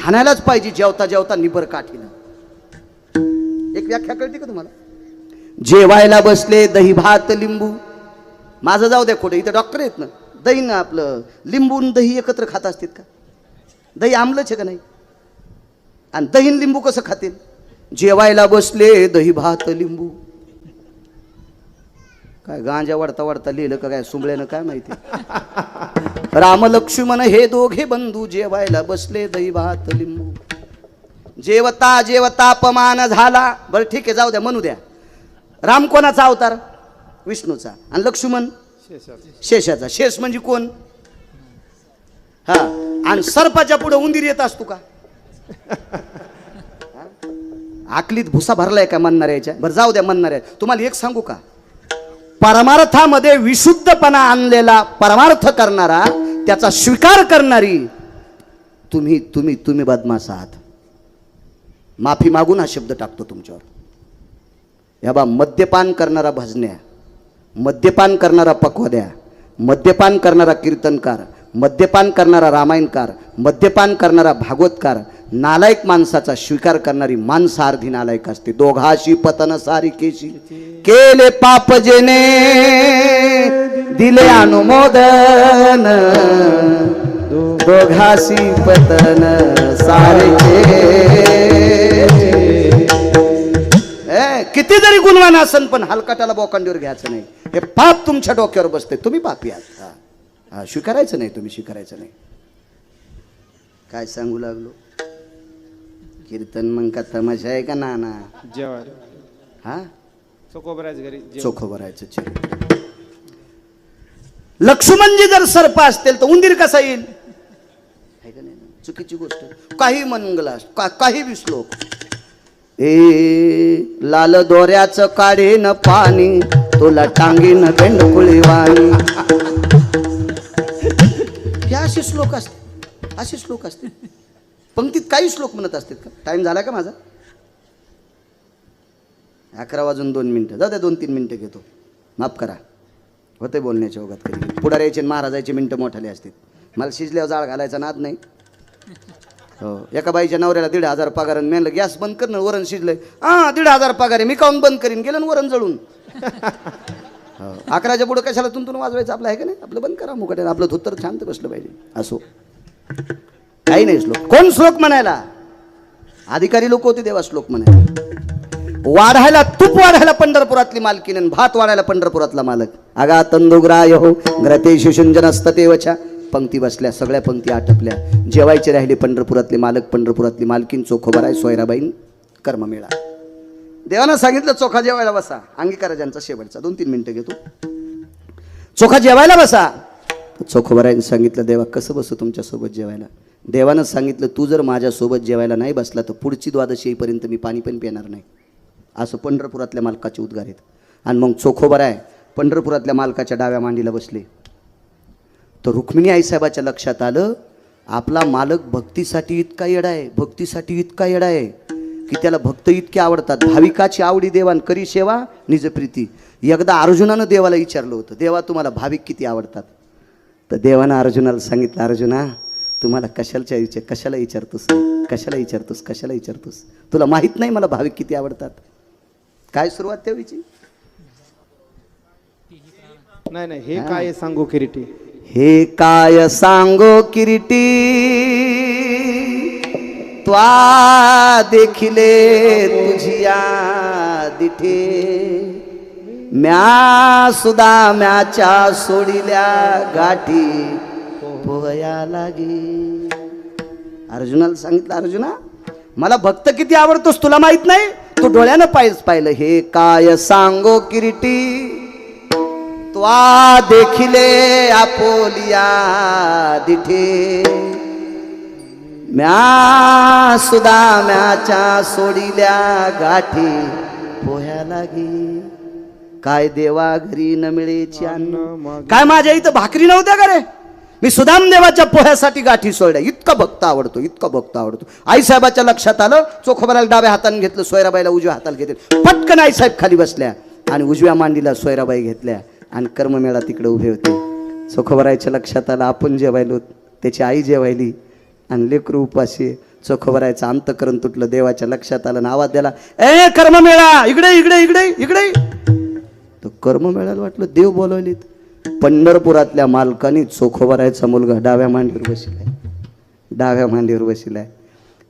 हाणायलाच पाहिजे जेवता जेवता निबर काठीनं. एक व्याख्या कळते का तुम्हाला? जेवायला बसले दही भात लिंबू. माझं जाऊ द्या खोटं, इथं डॉक्टर आहेत ना. दही ना आपलं लिंबू दही एकत्र खात असतील का? दही आमलंच आहे का नाही? आणि दही लिंबू कसं खातील? जेवायला बसले दही भात लिंबू. काय गांजा वाढता वाढता लिहिलं का काय सुंबळ्यानं काय माहिती. राम लक्ष्मण हे दोघे बंधू जेवायला बसले दही भात लिंबू. जेवता जेवता अपमान झाला. बरं ठीक आहे, जाऊ द्या, म्हणू द्या. राम कोणाचा अवतार? विष्णूचा. आणि लक्ष्मण शेषाचा. शेष म्हणजे कोण? हा. आणि सर्पाच्या पुढे उंदीर येत असतो का? आकलीत भुसा भरलाय का म्हणणाऱ्याच्या? बरं जाऊ द्या, म्हणणाऱ्या. तुम्हाला एक सांगू का? परमार्थामध्ये विशुद्धपणा आणलेला परमार्थ करणारा, त्याचा स्वीकार करणारी तुम्ही तुम्ही तुम्ही बदमाश आहात. माफी मागून हा शब्द टाकतो तुमच्यावर. या बा, मद्यपान करणारा भजन्या, मद्यपान करणारा पकवाद्या, मद्यपान करणारा कीर्तनकार, मद्यपान करणारा रामायणकार, मद्यपान करणारा भागवतकार, नालायक माणसाचा स्वीकार करणारी माणसार्धी नालायक असते. दोघाशी पतन सारिकेशी केले पाप जेने दिले अनुमोदन. दोघाशी पतन सारिके. किती किती जरी गुणवान असन पण हलकटाला बोकांडीवर घ्यायचं नाही. हे पाप तुमच्या डोक्यावर बसते, तुम्ही पापी आहात. हा स्वीकारायचं नाही, तुम्ही स्वीकारायचं नाही. काय सांगू लागलो? कीर्तन मग का तमाशा आहे का नाना? जेवण हा चोखोबरायचं घरी चोखोबरायचं चिर. लक्ष्मणजी जर सर्प असतील तर उंदीर कसा येईल? आहे का नाही? चुकीची गोष्ट. काही मंगलास काही बी श्लोक. ए लाल दोऱ्याचं काढेन पाणी, तुला टांगीन बेंडकुळी वाणी. हे असे श्लोक असते, असे श्लोक असते. पंक्तीत काही श्लोक म्हणत असतात का? टाइम झाला का माझा? 11 वाजून 2 मिनिटं. जाऊ द्या, 2-3 मिनिटं घेतो, माफ करा. होते बोलण्याच्या ओघात कधी पुढाऱ्याचे महाराजाचे मिनटं मोठाले असतात. मला शिजल्यावर जाळ घालायचा नाद नाही. हो, एका बाईच्या नवऱ्याला 1,500 पगार आणि मेनलं गॅस बंद कर ना, वरण शिजलंय. 1,500 पगार आहे, मी काऊन बंद करीन? गेलं ना वरण जळून. हो, 11च्या पुढं कशाला तुंतून वाजवायचं? आपलं आहे का नाही? आपलं बंद करा मुकट. आपलं धोतर शांत बसलं पाहिजे. असो, काही नाही श्लोक. कोण श्लोक म्हणायला? अधिकारी लोक होते देवा श्लोक म्हणायला. वाढायला तूप वाढायला पंढरपुरातली मालकीन आणि भात वाढायला पंढरपुरातला मालक. आगा तंदुग्राय हो ग्रते शिशुंजनस्ततेवच्या. पंक्ती बसल्या, सगळ्या पंक्ती आटपल्या. जेवायचे राहिले पंढरपुरातले मालक, पंढरपुरातली मालकीन, चोखोबराय, सोयराबाईन, कर्ममेळा. देवानं सांगितलं चोखा जेवायला बसा. अंगीकाराजांचा शेवटचा 2-3 मिनिटं घेतो. चोखा जेवायला बसा. चोखोबरायने सांगितलं देवा कसं बसू तुमच्यासोबत जेवायला? देवानं सांगितलं तू जर माझ्यासोबत जेवायला नाही बसला तर पुढची द्वादशी येईपर्यंत मी पाणी पण पिणार नाही. असं पंढरपुरातल्या मालकाचे उद्गार आहेत. आणि मग चोखोबराय पंढरपुरातल्या मालकाच्या डाव्या मांडीला बसले. तर रुक्मिणी आईसाहेबाच्या लक्षात आलं आपला मालक भक्तीसाठी इतका येडा आहे, भक्तीसाठी इतका येडा आहे की त्याला भक्त इतके आवडतात. भाविकाची आवडी देवान करी सेवा निज प्रीती. एकदा अर्जुनानं देवाला विचारलं होतं, देवा तुम्हाला भाविक किती आवडतात? तर देवानं अर्जुनाला सांगितलं, अर्जुना तुम्हाला कशाला विचारतोस? तुला माहित नाही मला भाविक किती आवडतात? काय सुरुवात तेवीची? नाही हे काय सांगू किरीटी? हे काय सांगो किरीटी, त्वा देखिले तुझिया दिठे. म्या सुदा म्याच्या सोडिल्या गाठी पोहया लागे. अर्जुनाला सांगितलं, अर्जुना मला भक्त किती आवडतोस तुला माहित नाही? तू डोळ्यानं पाहिलं. हे काय सांगो किरीटी, त्वा देखिले आपोलिया दिठे. म्या सुदा म्याच्या सोडिल्या गाठी पोह्या लागे. काय देवा घरी न मिळेची अन्न. काय माझ्या इथं भाकरी नव्हत्या का रे? मी सुदाम देवाच्या पोह्यासाठी गाठी सोडल्या. इतका भक्त आवडतो. आईसाहेबाच्या लक्षात आलं. चोखोबराला डाव्या हाताने घेतलं, सोयराबाईला उजव्या हाताला घेतलं. पटकन आईसाहेब खाली बसल्या आणि उजव्या मांडीला सोयराबाई घेतल्या आणि कर्ममेळा तिकडे उभे होते. चोखोबरायच्या लक्षात आलं आपण जेवायलो, त्याची आई जेवायली आणि लेकरू उपाशी. चोखोबरायचं अंतकरण तुटलं. देवाच्या लक्षात आलं ना आवाज द्याला, ए कर्ममेळा इकडे. तर कर्ममेळ्याला वाटलं देव बोलवलीत. पंढरपुरातल्या मालकानी चोखोबरायचा मुलगा डाव्या मांडीवर बसलाय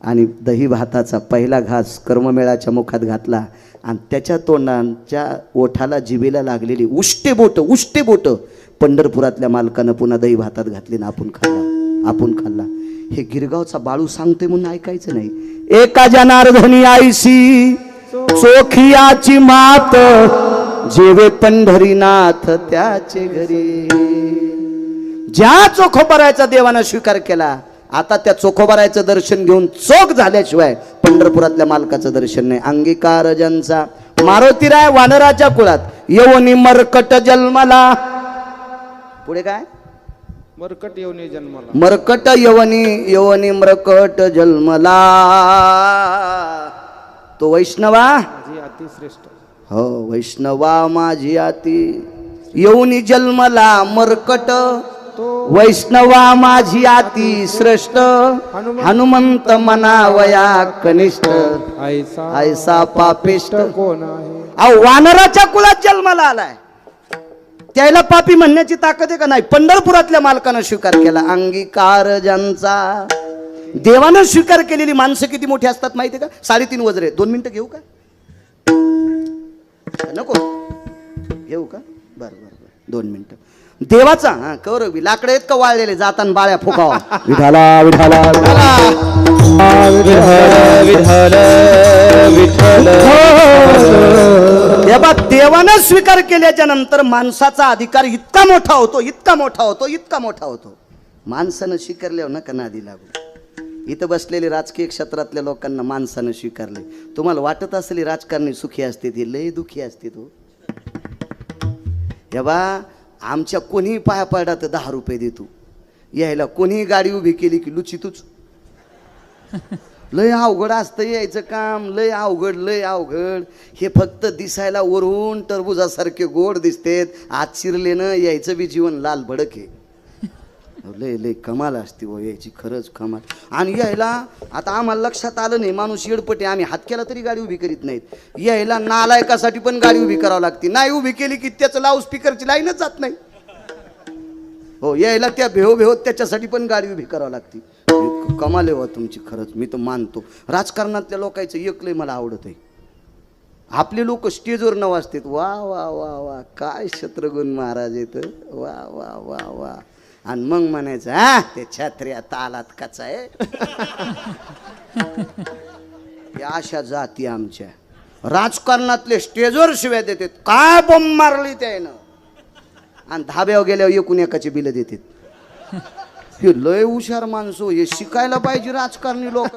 आणि दही भाताचा पहिला घास कर्ममेळाच्या मुखात घातला आणि त्याच्या तोंडाच्या ओठाला जिभेला लागलेली उष्टे बोट पंढरपुरातल्या मालकानं पुन्हा दही भातात घातली ना आपण खाल्ला. हे गिरगावचा बाळू सांगतोय म्हणून ऐकायचं नाही. एका जनार्दनी आईसी चोखियाची मात, जेवे पंढरीनाथ त्याचे घरी. ज्या चोखोबरायचा देवानं स्वीकार केला, आता त्या चोखोबरायचं दर्शन घेऊन चोख झाल्याशिवाय पंढरपुरातल्या मालकाचं दर्शन नाही. अंगीकार ज्यांचा मारुतीराय वानराच्या कुळात, यवनी मरकट जन्मला. पुढे काय? मरकट येऊन जन्मला. मरकट यवनी मरकट जन्मला. तो वैष्णवा अतिश्रेष्ठ. हो, वैष्णवा माझी आती येऊनी जन्मला मरकट. वैष्णवा माझी आती श्रेष्ठ. हनुमंत मनावया कनिष्ठ. ऐसा पापिष्ट कोण आहे? अहो वानराच्या कुळात जन्माला आलाय, त्याला पापी म्हणण्याची ताकद आहे का नाही? पंढरपुरातल्या मालकानं स्वीकार केला. अंगीकार ज्यांचा देवानं स्वीकार केलेली माणसं किती मोठी असतात माहिती आहे का? 3.5 वज्रे. 2 मिनिटं घेऊ का? नको घेऊ का बर बर बर 2 मिनिटं देवाचा हा कौरवी लाकडं आहेत का वाळलेले जाताना बाळ्या फुकावा विठाला विठाला विठाला देवानं स्वीकार केल्याच्या नंतर माणसाचा अधिकार इतका मोठा होतो इतका मोठा होतो इतका मोठा होतो माणसानं स्वीकारल्यावर नका नादी लागू इथं बसलेले राजकीय क्षेत्रातल्या लोकांना माणसानं स्वीकारले तुम्हाला वाटत असेल राजकारणी सुखी असते ते लय दुखी असते तो हे बा आमच्या कोणीही पाया पडला तर 10 रुपये देतो यायला कोणीही गाडी उभी केली की लुचितूच लय अवघड असतं यायचं काम लय अवघड हे फक्त दिसायला वरून टरबुजासारखे गोड दिसतेत आत शिरलेनं यायचं बी जीवन लाल भडक आहे लय कमाल असते व यायची खरंच कमाल आणि यायला आता आम्हाला लक्षात आलं नाही माणूस येडपटे आम्ही हात केला तरी गाडी उभी करीत नाहीत यायला नालायकासाठी पण गाडी उभी करावं लागते नाही उभी केली की त्याचं लाऊड स्पीकरची लाईनच जात नाही हो यायला त्या भेव त्याच्यासाठी पण गाडी उभी करावं लागते कमाल आहे तुमची खरंच मी तर मानतो राजकारणातल्या लोकांचं एकलंय मला आवडत आहे आपले लोक स्टेजवर न वाजतात वा वा वा वा काय शत्रुघ्न महाराज येत वा वा वा वा आणि मग म्हणायचं हा ते छत्र्या तालात कचा आहे या अशा जाती आमच्या राजकारणातले स्टेजवर शिव्या देतात काय बॉम्ब मारली त्यानं आणि धाब्यावर गेल्यावर एकूण एकाचे बिल देतात हे लय हुशार माणसं हे शिकायला पाहिजे राजकारणी लोक